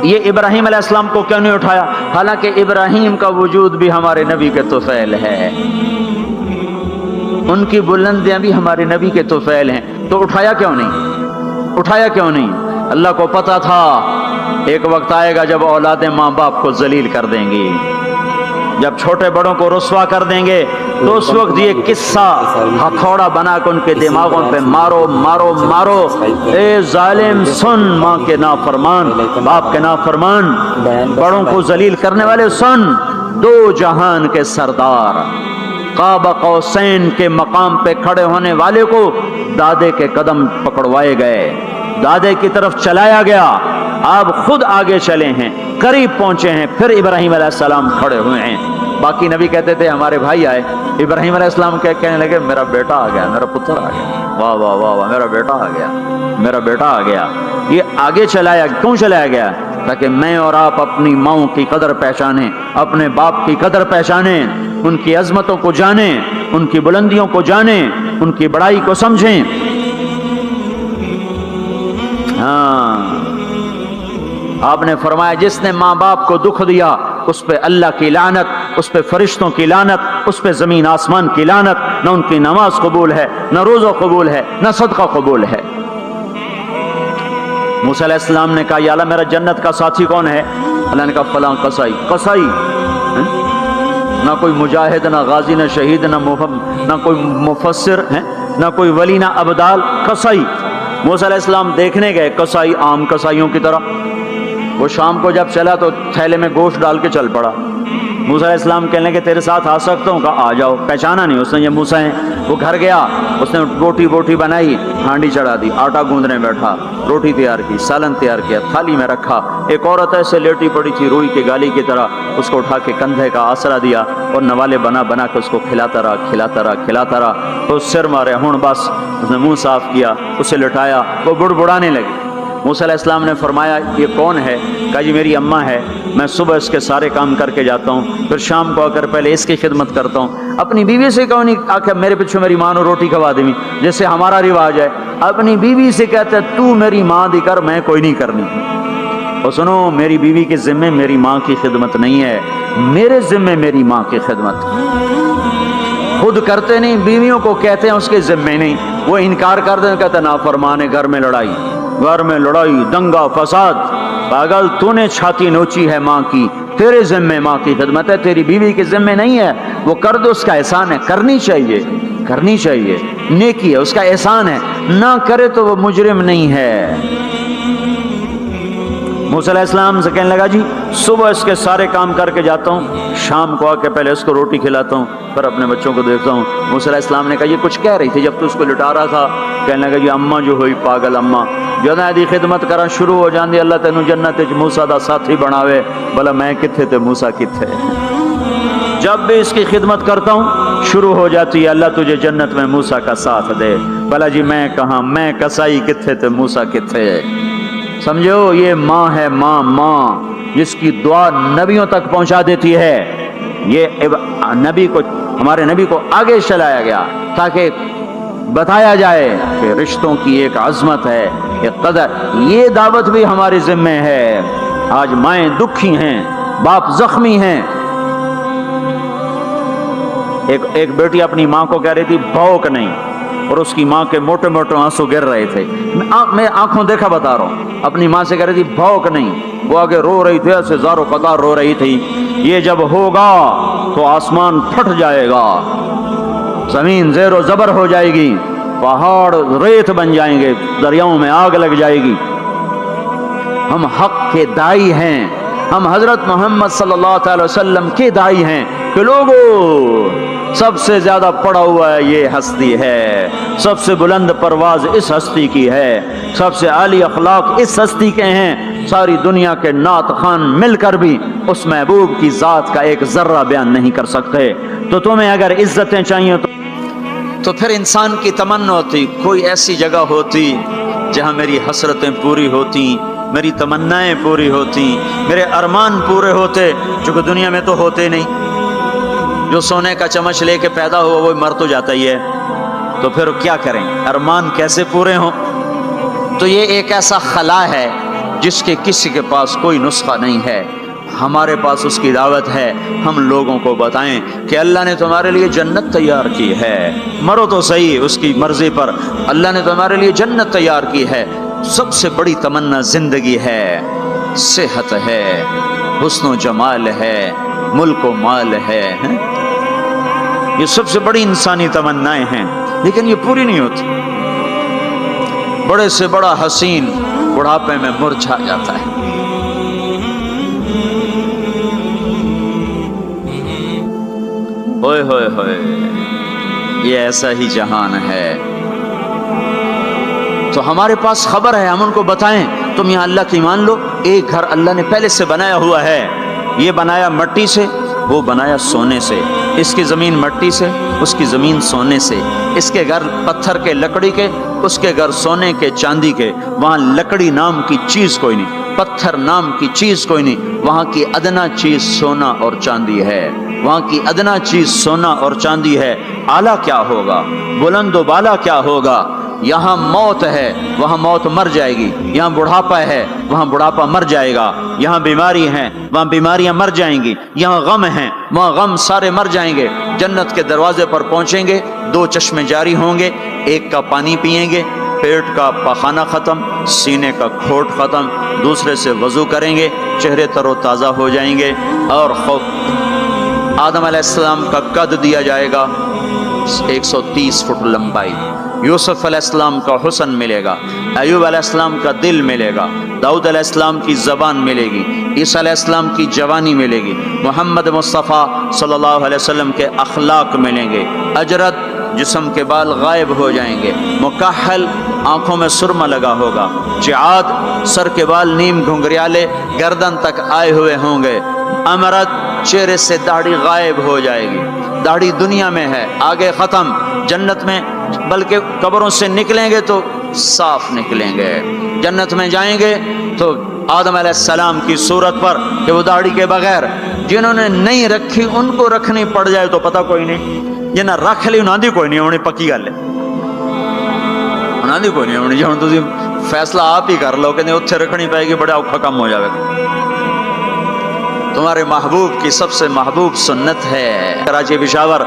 Speaker 1: یہ ابراہیم علیہ السلام کو کیوں نہیں اٹھایا؟ حالانکہ ابراہیم کا وجود بھی ہمارے نبی کے طفیل ہے، ان کی بلندیاں بھی ہمارے نبی کے طفیل ہیں، تو اٹھایا کیوں نہیں؟ اللہ کو پتا تھا ایک وقت آئے گا جب اولادیں ماں باپ کو ذلیل کر دیں گی، جب چھوٹے بڑوں کو رسوا کر دیں گے، تو اس وقت یہ قصہ ہتھوڑا بنا کے ان کے دماغوں پہ مارو، اے ظالم سن، ماں کے نافرمان، باپ کے نافرمان، بڑوں کو ذلیل کرنے والے سن، دو جہان کے سردار، قاب قوسین کے مقام پہ کھڑے ہونے والے کو دادے کے قدم پکڑوائے گئے، دادے کی طرف چلایا گیا، آپ خود آگے چلے ہیں، قریب پہنچے ہیں، پھر ابراہیم علیہ السلام کھڑے ہوئے ہیں۔ باقی نبی کہتے تھے ہمارے بھائی آئے، ابراہیم علیہ السلام کہنے لگے میرا بیٹا آ گیا، میرا پتر آ گیا، واہ واہ واہ واہ، میرا بیٹا آ گیا۔ یہ آگے چلایا، کیوں چلایا گیا؟ تاکہ میں اور آپ اپنی ماؤں کی قدر پہچانیں، اپنے باپ کی قدر پہچانیں، ان کی عظمتوں کو جانیں، ان کی بلندیوں کو جانیں، ان کی بڑائی کو سمجھیں۔ ہاں آپ نے فرمایا جس نے ماں باپ کو دکھ دیا اس پہ اللہ کی لعنت، اس پہ فرشتوں کی لعنت، اس پہ زمین آسمان کی لعنت، نہ ان کی نماز قبول ہے، نہ روزہ قبول ہے، نہ صدقہ قبول ہے۔ موسیٰ علیہ السلام نے کہا یا اللہ میرا جنت کا ساتھی کون ہے؟ اللہ نے کہا فلاں قصائی۔ قصائی نہ کوئی مجاہد، نہ غازی، نہ شہید، نہ کوئی مفسر ہے، نہ کوئی ولی، نہ ابدال، قصائی۔ موسیٰ علیہ السلام دیکھنے گئے، قصائی عام قصائیوں کی طرح۔ وہ شام کو جب چلا تو تھیلے میں گوشت ڈال کے چل پڑا۔ موسیٰ علیہ السلام کہنے لگے تیرے ساتھ آ سکتا ہوں؟ کہا آ جاؤ۔ پہچانا نہیں اس نے یہ موسیٰ ہیں۔ وہ گھر گیا، اس نے بوٹی بنائی، ہانڈی چڑھا دی، آٹا گوندنے بیٹھا، روٹی تیار کی، سالن تیار کیا، تھالی میں رکھا۔ ایک عورت ایسے لیٹی پڑی تھی روئی کی گالی کی طرح، اس کو اٹھا کے کندھے کا آسرا دیا اور نوالے بنا کے اس کو کھلاتا رہا۔ تو سر مارے ہون بس، اس نے منہ صاف کیا، اسے لٹایا، وہ بڑبڑانے لگی۔ موسیٰ علیہ السلام نے فرمایا یہ کون ہے؟ کہا جی میری اماں ہے، میں صبح اس کے سارے کام کر کے جاتا ہوں، پھر شام کو آ کر پہلے اس کی خدمت کرتا ہوں۔ اپنی بیوی سے کہو نہیں آ کے میرے پیچھے میری ماں نے روٹی کھوا دی، جیسے ہمارا رواج ہے۔ اپنی بیوی سے کہتے تو میری ماں دی کر، میں کوئی نہیں کرنی۔ اور سنو، میری بیوی کے ذمے میری ماں کی خدمت نہیں ہے، میرے ذمے میری ماں کی خدمت۔ خود کرتے نہیں، بیویوں کو کہتے ہیں اس کے ذمے نہیں، وہ انکار کر دیں، کہتے نافرمان ہے، گھر میں لڑائی دنگا فساد۔ پاگل، تو نے چھاتی نوچی ہے ماں کی، تیرے ذمے ماں کی خدمت ہے، تیری بیوی کے ذمے نہیں ہے۔ وہ کر دو، اس کا احسان ہے، کرنی چاہیے، نیکی ہے، اس کا احسان ہے، نہ کرے تو وہ مجرم نہیں ہے۔ موسیٰ علیہ السلام سے کہنے لگا جی صبح اس کے سارے کام کر کے جاتا ہوں، شام کو آ کے پہلے اس کو روٹی کھلاتا ہوں، پھر اپنے بچوں کو دیکھتا ہوں۔ موسیٰ علیہ السلام نے کہا یہ کچھ کہہ رہی تھی جب تو اس کو لٹا رہا تھا؟ کہنے لگا جی اماں جو ہوئی پاگل اماں، جدوں دی خدمت کرا شروع ہو جاندی اللہ تینوں جنت وچ موسیٰ دا ساتھی بناوے۔ بھلا میں کتھے تے موسیٰ کتھے؟ جب بھی اس کی خدمت کرتا ہوں شروع ہو جاتی ہے اللہ تجھے جنت میں موسیٰ کا ساتھ دے۔ بھلا جی میں کہاں، میں کسائی کتھے تے موسیٰ کتھے؟ سمجھو یہ ماں ہے، ماں جس کی دعا نبیوں تک پہنچا دیتی ہے۔ یہ نبی کو، ہمارے نبی کو آگے چلایا گیا تاکہ بتایا جائے کہ رشتوں کی ایک عظمت ہے، ایک قدر۔ یہ دعوت بھی ہمارے ذمہ ہے۔ آج مائیں دکھی ہیں، باپ زخمی ہیں۔ ایک بیٹی اپنی ماں کو کہہ رہی تھی بھوک نہیں، اور اس کی ماں کے موٹے موٹے آنسو گر رہے تھے۔ میں آنکھوں دیکھا بتا رہا ہوں، اپنی ماں سے کہہ رہی تھی بھوک نہیں، وہ آگے رو رہی تھی، ایسے زارو قطار رو رہی تھی۔ یہ جب ہوگا تو آسمان پھٹ جائے گا، زمین زیر و زبر ہو جائے گی، پہاڑ ریت بن جائیں گے، دریاؤں میں آگ لگ جائے گی۔ ہم حق کے دائی ہیں، ہم حضرت محمد صلی اللہ علیہ وسلم کے دائی ہیں کہ لوگوں سب سے زیادہ پڑا ہوا ہے یہ ہستی ہے، سب سے بلند پرواز اس ہستی کی ہے، سب سے عالی اخلاق اس ہستی کے ہیں۔ ساری دنیا کے نعت خوان مل کر بھی اس محبوب کی ذات کا ایک ذرہ بیان نہیں کر سکتے۔ تو تمہیں اگر عزتیں چاہیے تو پھر انسان کی تمنا ہوتی کوئی ایسی جگہ ہوتی جہاں میری حسرتیں پوری ہوتی، میری تمنائیں پوری ہوتی، میرے ارمان پورے ہوتے، جو کہ دنیا میں تو ہوتے نہیں۔ جو سونے کا چمچ لے کے پیدا ہوا وہ مر تو جاتا ہی ہے، تو پھر کیا کریں؟ ارمان کیسے پورے ہوں؟ تو یہ ایک ایسا خلا ہے جس کے کسی کے پاس کوئی نسخہ نہیں ہے۔ ہمارے پاس اس کی دعوت ہے، ہم لوگوں کو بتائیں کہ اللہ نے تمہارے لیے جنت تیار کی ہے، مرو تو صحیح اس کی مرضی پر، اللہ نے تمہارے لیے جنت تیار کی ہے۔ سب سے بڑی تمنا زندگی ہے، صحت ہے، حسن و جمال ہے، ملک و مال ہے، یہ سب سے بڑی انسانی تمنائیں ہیں، لیکن یہ پوری نہیں ہوتی۔ بڑے سے بڑا حسین بڑھاپے میں مرجھا جاتا ہے۔ ہوئے ہوئے ہوئے، یہ ایسا ہی جہان ہے۔ تو ہمارے پاس خبر ہے، ہم ان کو بتائیں تم یہاں اللہ کی مان لو، ایک گھر اللہ نے پہلے سے بنایا ہوا ہے، یہ بنایا مٹی سے، وہ بنایا سونے سے، اس کی زمین مٹی سے، اس کی زمین سونے سے، اس کے گھر پتھر کے لکڑی کے، اس کے گھر سونے کے چاندی کے، وہاں لکڑی نام کی چیز کوئی نہیں، پتھر نام کی چیز کوئی نہیں، وہاں کی ادنا چیز سونا اور چاندی ہے، وہاں کی ادنا چیز سونا اور چاندی ہے۔ اعلیٰ کیا ہوگا، بلند و بالا کیا ہوگا؟ یہاں موت ہے وہاں موت مر جائے گی، یہاں بڑھاپا ہے وہاں بڑھاپا مر جائے گا، یہاں بیماری ہیں وہاں بیماریاں مر جائیں گی، یہاں غم ہیں وہاں غم سارے مر جائیں گے۔ جنت کے دروازے پر پہنچیں گے، 2 چشمے جاری ہوں گے، ایک کا پانی پیئیں گے، پیٹ کا پخانہ ختم، سینے کا کھوٹ ختم، دوسرے سے وضو کریں گے، چہرے تر و تازہ ہو جائیں گے، اور آدم علیہ السلام کا قد دیا جائے گا 130 فٹ لمبائی، یوسف علیہ السلام کا حسن ملے گا، ایوب علیہ السلام کا دل ملے گا، داؤد علیہ السلام کی زبان ملے گی، عیسیٰ علیہ السلام کی جوانی ملے گی، محمد مصطفیٰ صلی اللہ علیہ وسلم کے اخلاق ملیں گے، اجرت جسم کے بال غائب ہو جائیں گے، مکحل آنکھوں میں سرما لگا ہوگا، جعاد سر کے بال نیم گھنگریالے گردن تک آئے ہوئے ہوں گے، امرت چہرے سے داڑھی غائب ہو جائے گی، داڑھی دنیا میں ہے آگے ختم، جنت میں بلکہ قبروں سے نکلیں گے تو صاف نکلیں گے، جنت میں جائیں گے تو آدم علیہ السلام کی صورت پر کہ وہ داڑھی کے بغیر، جنہوں نے نہیں رکھی ان کو رکھنی پڑ جائے تو پتہ کوئی نہیں، جنہیں رکھ لی انہاں دی کوئی نہیں ہونی، پکی گل ہے انہاں دی کوئی نہیں ہونی، جی ہن تسی فیصلہ آپ ہی کر لو کہ نہیں اتھے رکھنی پائے گی، بڑا اوکھا کم ہو جائے گا۔ تمہارے محبوب کی سب سے محبوب سنت ہے کراچی پشاور،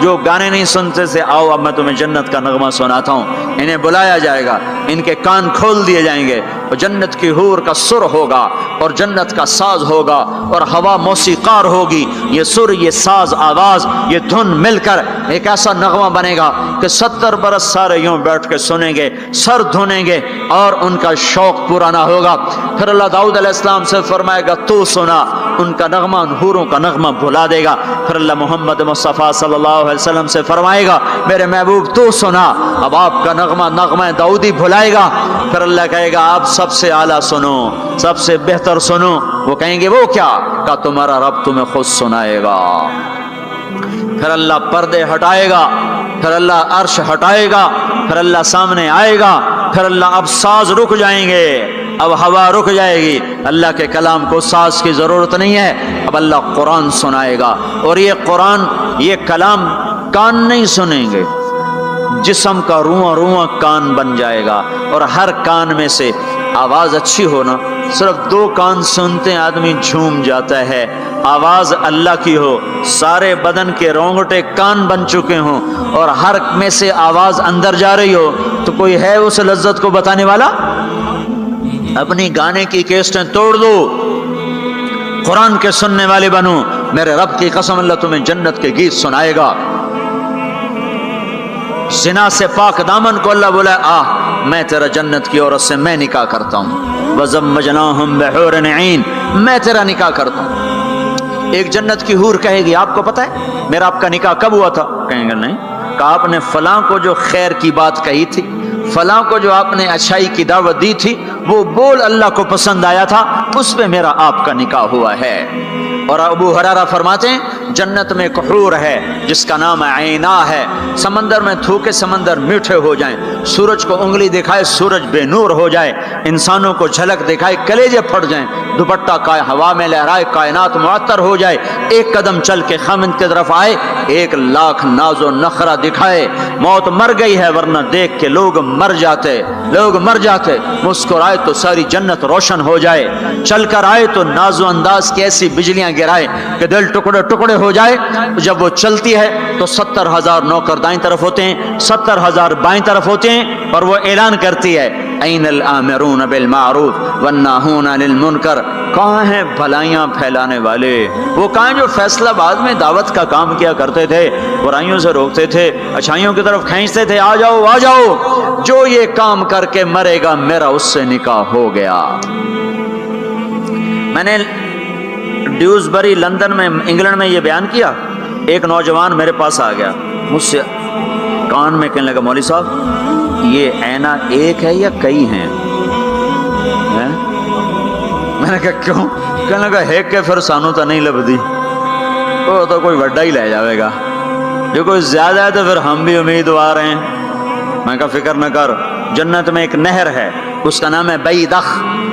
Speaker 1: جو گانے نہیں سنتے تھے آؤ اب میں تمہیں جنت کا نغمہ سناتا ہوں، انہیں بلایا جائے گا، ان کے کان کھول دیے جائیں گے، اور جنت کی حور کا سر ہوگا اور جنت کا ساز ہوگا اور ہوا موسیقار ہوگی، یہ سر یہ ساز آواز یہ دھن مل کر ایک ایسا نغمہ بنے گا کہ 70 برس سارے یوں بیٹھ کے سنیں گے، سر دھونیں گے اور ان کا شوق پورا نہ ہوگا۔ پھر اللہ داؤد علیہ السلام سے فرمائے گا تو سنا، ان کا نغمہ ان حوروں کا نغمہ بھلا دے گا۔ پھر اللہ محمد مصطفیٰ صلی اللہ علیہ وسلم سے فرمائے گا میرے محبوب تو سنا، اب آپ کا نغمہ داؤدی بھلائے گا۔ پھر اللہ کہے گا آپ سب سے اعلیٰ سنو، سب سے بہتر سنو، وہ کہیں گے وہ کیا؟ کہ تمہارا رب تمہیں خود سنائے گا۔ پھر اللہ پردے ہٹائے گا، پھر اللہ عرش ہٹائے گا، پھر اللہ سامنے آئے گا، پھر اللہ اب ساز رک جائیں گے، اب ہوا رک جائے گی، اللہ کے کلام کو ساز کی ضرورت نہیں ہے، اب اللہ قرآن سنائے گا، اور یہ قرآن یہ کلام کان نہیں سنیں گے، جسم کا رواں رواں کان بن جائے گا، اور ہر کان میں سے آواز اچھی ہونا، صرف 2 کان سنتے ہیں آدمی جھوم جاتا ہے، آواز اللہ کی ہو، سارے بدن کے رونگٹے کان بن چکے ہوں اور ہر میں سے آواز اندر جا رہی ہو، تو کوئی ہے اس لذت کو بتانے والا؟ اپنی گانے کی کیسٹیں توڑ دو، قرآن کے سننے والے بنو، میرے رب کی قسم اللہ تمہیں جنت کے گیت سنائے گا۔ زنا سے پاک دامن کو اللہ بولا میں تیرا جنت کی عورت سے میں نکاح کرتا ہوں، وَزَوَّجْنَاهُمْ بِحُورٍ عِينٍ، میں تیرا نکاح کرتا ہوں۔ ایک جنت کی حور کہے گی آپ کو پتہ ہے میرا آپ کا نکاح کب ہوا تھا؟ کہیں گے نہیں، کہا آپ نے فلاں کو جو خیر کی بات کہی تھی، فلاں کو جو آپ نے اچھائی کی دعوت دی تھی، وہ بول اللہ کو پسند آیا تھا، اس پہ میرا آپ کا نکاح ہوا ہے۔ اور ابو ہریرہ فرماتے ہیں جنت میں ایک حور ہے جس کا نام عینا ہے، سمندر میں تھوکے سمندر میٹھے ہو جائیں، سورج کو انگلی دکھائے سورج بے نور ہو جائے، انسانوں کو جھلک دکھائے کلیجے پھٹ جائیں، دوپٹہ کا ہوا میں لہرائے کائنات معطر ہو جائے، ایک قدم چل کے خامند کی طرف آئے، 1,00,000 ناز و نخرہ دکھائے، موت مر گئی ہے ورنہ دیکھ کے لوگ مر جاتے، مسکرائے تو ساری جنت روشن ہو جائے، چل کر آئے تو ناز و انداز کی ایسی بجلیاں گرائے کہ دل ٹکڑے ٹکڑے ہو جائے۔ جب وہ چلتی ہے تو 70,000 نوکر دائیں طرف ہوتے ہیں، 70,000 بائیں طرف ہوتے ہیں، اور وہ اعلان کرتی ہے این الآمرون بالمعروف والناہون عن المنکر، کہاں ہیں بھلائیاں پھیلانے والے، وہ کہاں جو فیصلہ بعد میں دعوت کا کام کیا کرتے تھے، برائیوں سے روکتے تھے، اچھائیوں کی طرف کھینچتے تھے، آ جاؤ، جو یہ کام کر کے مرے گا میرا اس سے نکاح ہو گیا۔ میں نے ڈیوزبری لندن میں انگلینڈ میں یہ بیان کیا، ایک نوجوان میرے پاس آ گیا، مجھ سے کان میں کہنے لگا مولوی صاحب یہ عینا ایک ہے یا کئی ہیں؟ میں نے کہا کیوں؟ کہنے لگا ایک کے پھر سانو تو نہیں لبدی، وہ تو کوئی وڈا ہی لے جاوے گا، جو کوئی زیادہ ہے تو پھر ہم بھی امیدوار ہیں۔ میں کہا فکر نہ کر، جنت میں ایک نہر ہے اس کا نام ہے بیدخ،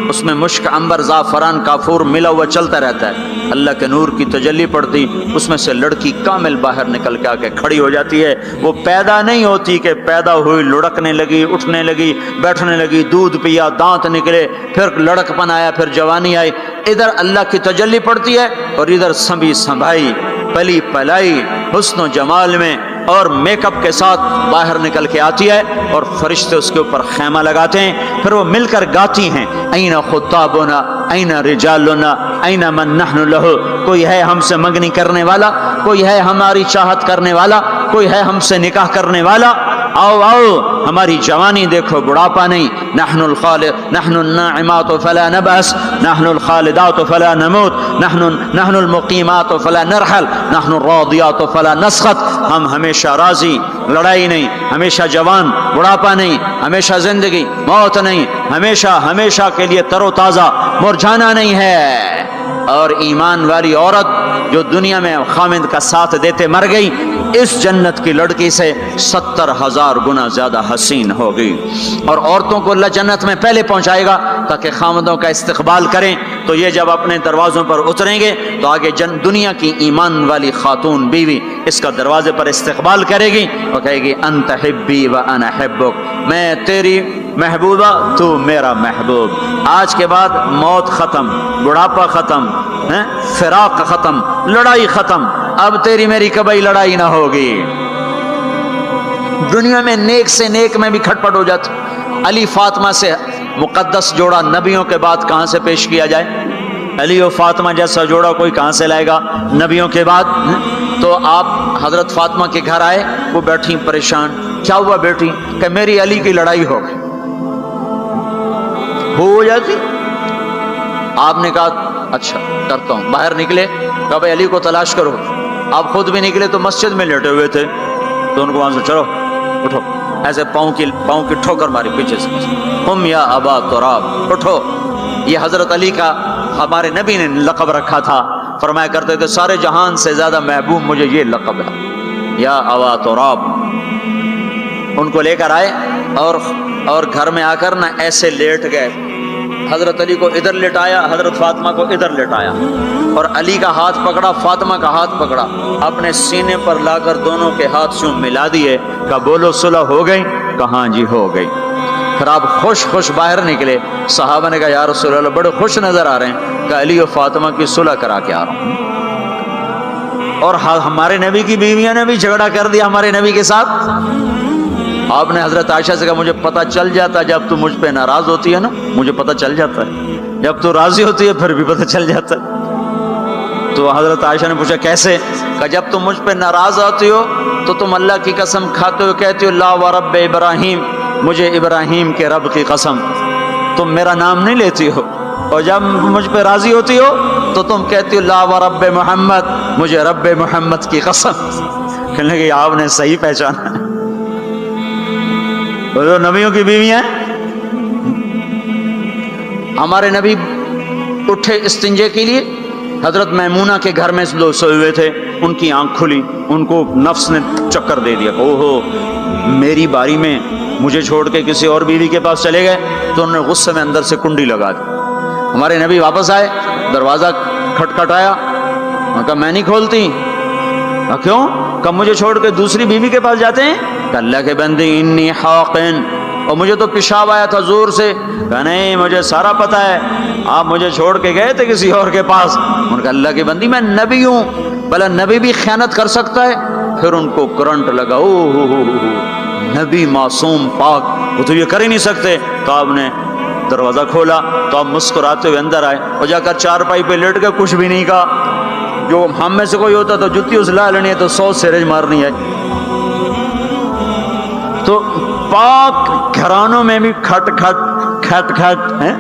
Speaker 1: اس میں مشک، عنبر، زعفران، کافور ملا ہوا چلتا رہتا ہے، اللہ کے نور کی تجلی پڑتی، اس میں سے لڑکی کامل باہر نکل کے آ کے کھڑی ہو جاتی ہے۔ وہ پیدا نہیں ہوتی کہ پیدا ہوئی لڑکنے لگی، اٹھنے لگی، بیٹھنے لگی، دودھ پیا، دانت نکلے، پھر لڑک پن آیا، پھر جوانی آئی۔ ادھر اللہ کی تجلی پڑتی ہے اور ادھر سنبھی سنبھائی، پلی پلائی، حسن و جمال میں اور میک اپ کے ساتھ باہر نکل کے آتی ہے، اور فرشتے اس کے اوپر خیمہ لگاتے ہیں، پھر وہ مل کر گاتی ہیں، این خطابنا این رجالنا این من نحن لہ، کوئی ہے ہم سے منگنی کرنے والا، کوئی ہے ہماری چاہت کرنے والا، کوئی ہے ہم سے نکاح کرنے والا، آؤ آؤ ہماری جوانی دیکھو، بڑھاپا نہیں، نحن الخالد نحن الناعمات فلا نبأس، نحن الخالدات فلا نموت، نحن المقیمات فلا نرحل، نحن الراضیات فلا نسخط، ہم ہمیشہ راضی، لڑائی نہیں، ہمیشہ جوان، بڑھاپا نہیں، ہمیشہ زندگی، موت نہیں، ہمیشہ ہمیشہ کے لیے تر و تازہ، مرجھانا نہیں ہے۔ اور ایمان والی عورت جو دنیا میں خامد کا ساتھ دیتے مر گئی، اس جنت کی لڑکی سے 70,000 گنا زیادہ حسین ہوگی۔ اور عورتوں کو اللہ جنت میں پہلے پہنچائے گا تاکہ خامدوں کا استقبال کریں، تو یہ جب اپنے دروازوں پر اتریں گے تو آگے دنیا کی ایمان والی خاتون بیوی اس کا دروازے پر استقبال کرے گی اور کہے گی انت حبی و انا حبک، میں تیری محبوبہ تو میرا محبوب۔ آج کے بعد موت ختم، بڑھاپا ختم، فراق ختم، لڑائی ختم، اب تیری میری کبھی لڑائی نہ ہوگی۔ دنیا میں نیک سے نیک میں بھی کھٹپٹ ہو جاتی۔ علی فاطمہ سے مقدس جوڑا نبیوں کے بعد کہاں سے پیش کیا جائے؟ علی و فاطمہ جیسا جوڑا کوئی کہاں سے لائے گا نبیوں کے بعد؟ تو آپ حضرت فاطمہ کے گھر آئے، وہ بیٹھی پریشان، کیا ہوا بیٹی؟ کہ میری علی کی لڑائی ہو گئی۔ ہو جاتی؟ آپ نے کہا اچھا کرتا ہوں۔ باہر نکلے، کہا بھائی علی کو تلاش کرو۔ آپ خود بھی نکلے تو مسجد میں لیٹے ہوئے تھے، تو ان کو وہاں سے چلو اٹھو، ایسے پاؤں کی ٹھوکر ماری پیچھے سے، قم یا ابا تراب، اٹھو۔ یہ حضرت علی کا ہمارے نبی نے لقب رکھا تھا، فرمایا کرتے تھے سارے جہان سے زیادہ محبوب مجھے یہ لقب ہے، یا ابا تراب۔ ان کو لے کر آئے اور گھر میں آ کر نہ ایسے لیٹ گئے، حضرت علی کو ادھر لٹایا، حضرت فاطمہ کو ادھر لٹایا، اور علی کا ہاتھ پکڑا، فاطمہ کا ہاتھ پکڑا، اپنے سینے پر لا کر دونوں کے ہاتھ سے ملا دیے، کہا بولو صلح ہو گئی؟ کہاں جی ہو گئی۔ پھر آپ خوش خوش باہر نکلے، صحابہ نے کہا یا رسول اللہ بڑے خوش نظر آ رہے ہیں، کہ علی و فاطمہ کی صلح کرا کے آ رہا ہوں۔ اور ہمارے نبی کی بیویاں نے بھی جھگڑا کر دیا ہمارے نبی کے ساتھ۔ آپ نے حضرت عائشہ سے کہا مجھے پتہ چل جاتا جب تو مجھ پہ ناراض ہوتی ہے نا، مجھے پتہ چل جاتا ہے، جب تو راضی ہوتی ہے پھر بھی پتہ چل جاتا ہے۔ تو حضرت عائشہ نے پوچھا کیسے؟ کہ جب تم مجھ پہ ناراض ہوتی ہو تو تم اللہ کی قسم کھاتے ہو، کہتی ہو لا ورب ابراہیم، مجھے ابراہیم کے رب کی قسم، تم میرا نام نہیں لیتی ہو، اور جب مجھ پہ راضی ہوتی ہو تو تم کہتی ہو لا ورب محمد، مجھے رب محمد کی قسم۔ کہنے لگے آپ نے صحیح پہچانا، وہ نبیوں کی بیویاں ہیں۔ ہمارے نبی اٹھے استنجے کے لیے، حضرت میمونہ کے گھر میں لوگ سوئے ہوئے تھے، ان کی آنکھ کھلی، ان کو نفس نے چکر دے دیا، اوہو میری باری میں مجھے چھوڑ کے کسی اور بیوی کے پاس چلے گئے، تو انہوں نے غصے میں اندر سے کنڈی لگا دی۔ ہمارے نبی واپس آئے، دروازہ کھٹکھٹایا، کہا میں نہیں کھولتی۔ کیوں؟ کہ مجھے چھوڑ کے دوسری بیوی کے پاس جاتے ہیں؟ کہ اللہ کے بندے انی حاقن، اور مجھے تو پیشاب آیا تھا زور سے۔ کہ نہیں مجھے سارا پتہ ہے، آپ مجھے چھوڑ کے گئے تھے کسی اور کے پاس۔ ان کا اللہ کے بندی میں نبی ہوں، بھلا نبی بھی خیانت کر سکتا ہے؟ پھر ان کو کرنٹ لگا، نبی معصوم پاک، وہ تو یہ کر ہی نہیں سکتے۔ تو آپ نے دروازہ کھولا تو آپ مسکراتے ہوئے اندر آئے، اور جا کر چارپائی پہ لیٹ کے کچھ بھی نہیں کہا۔ جو ہم میں سے کوئی ہوتا تو جتی اس لا لینی ہے تو 100 سیرج مارنی ہے۔ تو پاک گھرانوں میں بھی کھٹ کھٹ کھٹ کھٹ ہے۔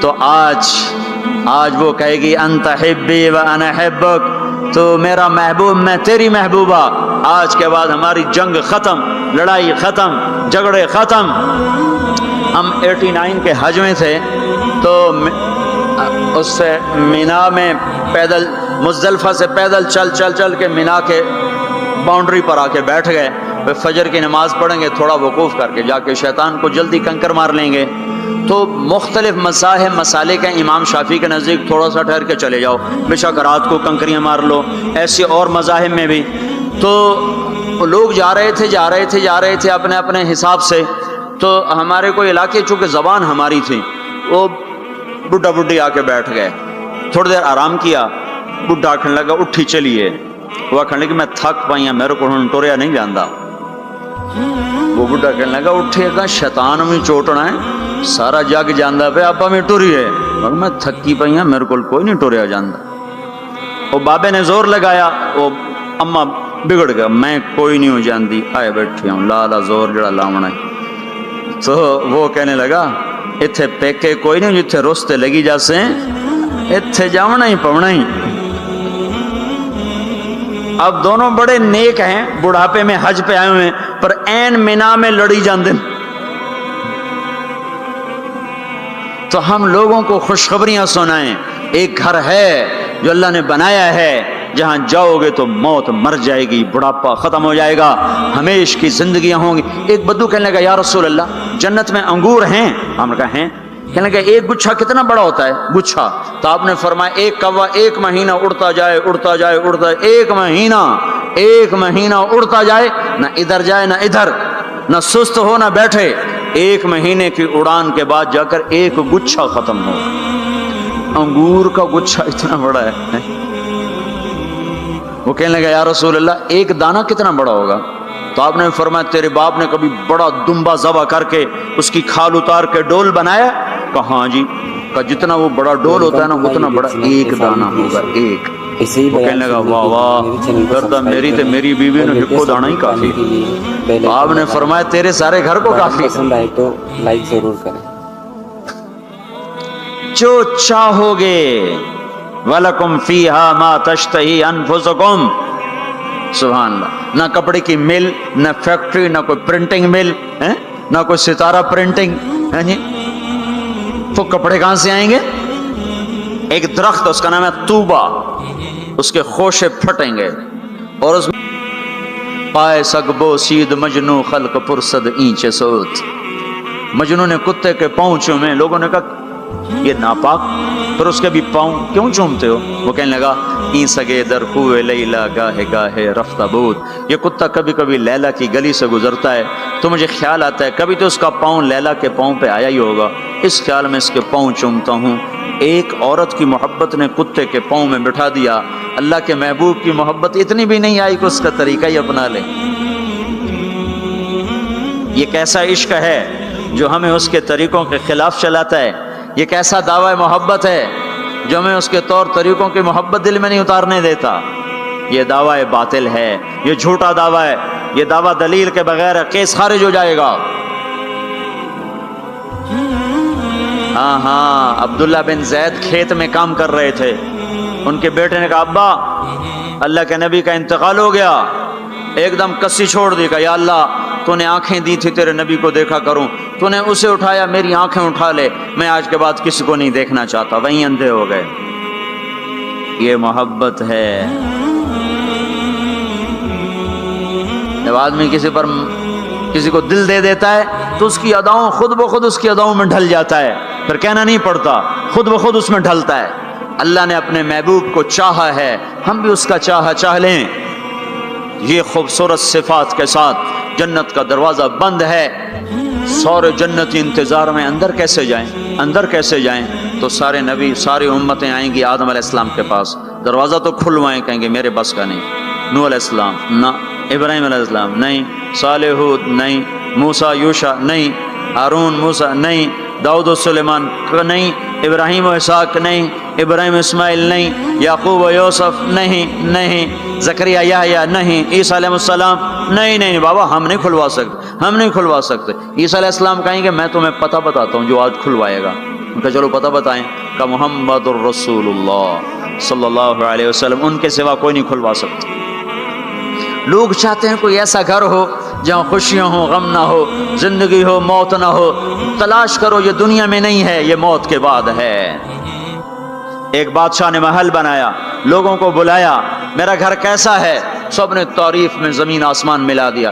Speaker 1: تو آج وہ کہے گی انت حبی و انا حبک، تو میرا محبوب میں تیری محبوبہ۔ آج کے بعد ہماری جنگ ختم، لڑائی ختم، جھگڑے ختم۔ ہم 89 کے حج میں تھے، تو اس سے مینا میں پیدل، مزدلفہ سے پیدل چل کے مینا کے باؤنڈری پر آ کے بیٹھ گئے، پھر فجر کی نماز پڑھیں گے تھوڑا وقوف کر کے، جا کے شیطان کو جلدی کنکر مار لیں گے۔ تو مختلف مذاہب مسالے کے امام شافعی کے نزدیک تھوڑا سا ٹھہر کے چلے جاؤ، بے شک رات کو کنکریاں مار لو، ایسے اور مذاہب میں بھی۔ تو لوگ جا رہے تھے اپنے اپنے حساب سے۔ تو ہمارے کوئی علاقے چونکہ زبان ہماری تھی، وہ بڈھا بڈھی آ کے بیٹھ گئے، تھوڑی دیر آرام کیا، بڈھا آکھنے لگا اٹھی چلیے، وہ آکھنے لگا میں تھک پائی ہوں، میرے کو ہن ٹریا نہیں جاندا۔ وہ بڈھا کہنے لگا اٹھے گا شیطان میں چوٹنا ہے، سارا جگ جاندا پہ آپ میں ٹریے، میں تھکی پئی ہوں، میرے کو کوئی نہیں ٹریا جاندا۔ وہ بابے نے زور لگایا، وہ اما بگڑ گیا، میں کوئی نہیں ہو جاندی، آئے بیٹھی ہوں، لا زور جڑا لاونا ہے۔ تو وہ کہنے لگا اتھے پیکے کوئی نہیں جتھے رستے لگی جاسے، اتھے جاونا ہی پونا ہی۔ اب دونوں بڑے نیک ہیں، بڑھاپے میں حج پہ آئے ہوئے ہیں، پر این مینا میں لڑی جاندن۔ تو ہم لوگوں کو خوشخبریاں سنائیں، ایک گھر ہے جو اللہ نے بنایا ہے، جہاں جاؤ گے تو موت مر جائے گی، بڑھاپا ختم ہو جائے گا، ہمیشہ کی زندگیاں ہوں گی۔ ایک بدو کہنے لگا یا رسول اللہ جنت میں انگور ہیں؟ ہم نے کہا ہیں۔ کہنے لگا ایک گچھا کتنا بڑا ہوتا ہے گچھا؟ تو آپ نے فرمایا ایک کوا ایک مہینہ اڑتا جائے، ایک مہینہ اڑتا جائے، نہ ادھر جائے نہ ادھر، نہ سست ہو نہ بیٹھے، ایک مہینے کی اڑان کے بعد جا کر ایک گچھا ختم ہو۔ انگور کا گچھا اتنا بڑا ہے۔ وہ کہنے لگا یا رسول اللہ ایک دانہ کتنا بڑا ہوگا؟ تو آپ نے فرمایا تیرے باپ نے کبھی بڑا دمبا ذبح کر کے اس کی کھال اتار کے ڈول بنایا؟ کہا ہاں جی۔ کہا جتنا وہ بڑا ڈول ہوتا ہے نا اتنا بڑا ایک دانہ ہوگا، ایک۔ وہ کہنے لگا واہ واہ، پھر تو میری بیوی نے ہکو دانا ہی کافی۔ تو آپ نے فرمایا تیرے سارے گھر کو کافی۔
Speaker 2: پسند آئے تو لائک ضرور کریں۔
Speaker 1: جو چاہو گے وَلَكُمْ فِيهَا مَا تَشْتَهِي أَنفُسُكُمْ، سبحان اللہ۔ نہ کپڑے کی مل، نہ فیکٹری، نہ کوئی پرنٹنگ مل، نہ کوئی ستارہ پرنٹنگ، تو کپڑے کہاں سے آئیں گے؟ ایک درخت اس کا نام ہے طوبہ، اس کے خوشے پھٹیں گے اور اس میں پائے سگبو سید مجنو خلق پرسد اینچے سوت۔ مجنو نے کتے کے پاؤں چومے، لوگوں نے کہا یہ ناپاک، پھر اس کے بھی پاؤں کیوں چومتے ہو؟ وہ کہنے لگا این سگے در کوئے لیلا گاہے گاہے رفتہ بود، یہ کتا کبھی کبھی لیلا کی گلی سے گزرتا ہے تو مجھے خیال آتا ہے کبھی تو اس کا پاؤں لیلا کے پاؤں پہ آیا ہی ہوگا، اس خیال میں اس کے پاؤں چومتا ہوں۔ ایک عورت کی محبت نے کتے کے پاؤں میں بٹھا دیا، اللہ کے محبوب کی محبت اتنی بھی نہیں آئی کہ اس کا طریقہ ہی اپنا لے۔ یہ کیسا عشق ہے جو ہمیں اس کے طریقوں کے خلاف چلاتا ہے؟ یہ کیسا دعوی محبت ہے جو ہمیں اس کے طور طریقوں کی محبت دل میں نہیں اتارنے دیتا؟ یہ دعوی باطل ہے، یہ جھوٹا دعویٰ ہے، یہ دعویٰ دلیل کے بغیر ہے، کیس خارج ہو جائے گا۔ ہاں عبداللہ بن زید کھیت میں کام کر رہے تھے، ان کے بیٹے نے کہا ابا اللہ کے نبی کا انتقال ہو گیا، ایک دم کسی چھوڑ دی، کہا یا اللہ تو نے آنکھیں دی تھی تیرے نبی کو دیکھا کروں، تو نے اسے اٹھایا، میری آنکھیں اٹھا لے، میں آج کے بعد کسی کو نہیں دیکھنا چاہتا، وہیں اندھے ہو گئے۔ یہ محبت ہے۔ جب آدمی کسی کو دل دے دیتا ہے تو اس کی اداؤں خود بخود اس کی اداؤں میں ڈھل جاتا ہے، پھر کہنا نہیں پڑتا، خود بخود اس میں ڈھلتا ہے۔ اللہ نے اپنے محبوب کو چاہا ہے، ہم بھی اس کا چاہ لیں۔ یہ خوبصورت صفات کے ساتھ جنت کا دروازہ بند ہے، سارے جنتی انتظار میں اندر کیسے جائیں؟ تو سارے نبی ساری امتیں آئیں گی آدم علیہ السلام کے پاس، دروازہ تو کھلوائیں، کہیں گے میرے بس کا نہیں۔ نوح علیہ السلام نہ، ابراہیم علیہ السلام نہیں، صالح ہود نہیں، موسیٰ یوشع نہیں، ہارون موسیٰ نہیں، داؤد و سلیمان نہیں، ابراہیم و اسحاق نہیں، ابراہیم اسماعیل نہیں، یعقوب و یوسف نہیں، زکریا یحییٰ نہیں، عیسیٰ علیہ السلام نہیں بابا ہم نہیں کھلوا سکتے۔ عیسیٰ علیہ السلام کہیں گے میں تمہیں پتہ بتاتا ہوں جو آج کھلوائے گا۔ ان کا چلو پتہ بتائیں، کہ محمد الرسول اللہ صلی اللہ علیہ وسلم، ان کے سوا کوئی نہیں کھلوا سکتا۔ لوگ چاہتے ہیں کوئی ایسا گھر ہو جہاں خوشیاں ہو، غم نہ ہو، زندگی ہو، موت نہ ہو۔ تلاش کرو، یہ دنیا میں نہیں ہے، یہ موت کے بعد ہے۔ ایک بادشاہ نے محل بنایا، لوگوں کو بلایا، میرا گھر کیسا ہے؟ سب نے تعریف میں زمین آسمان ملا دیا۔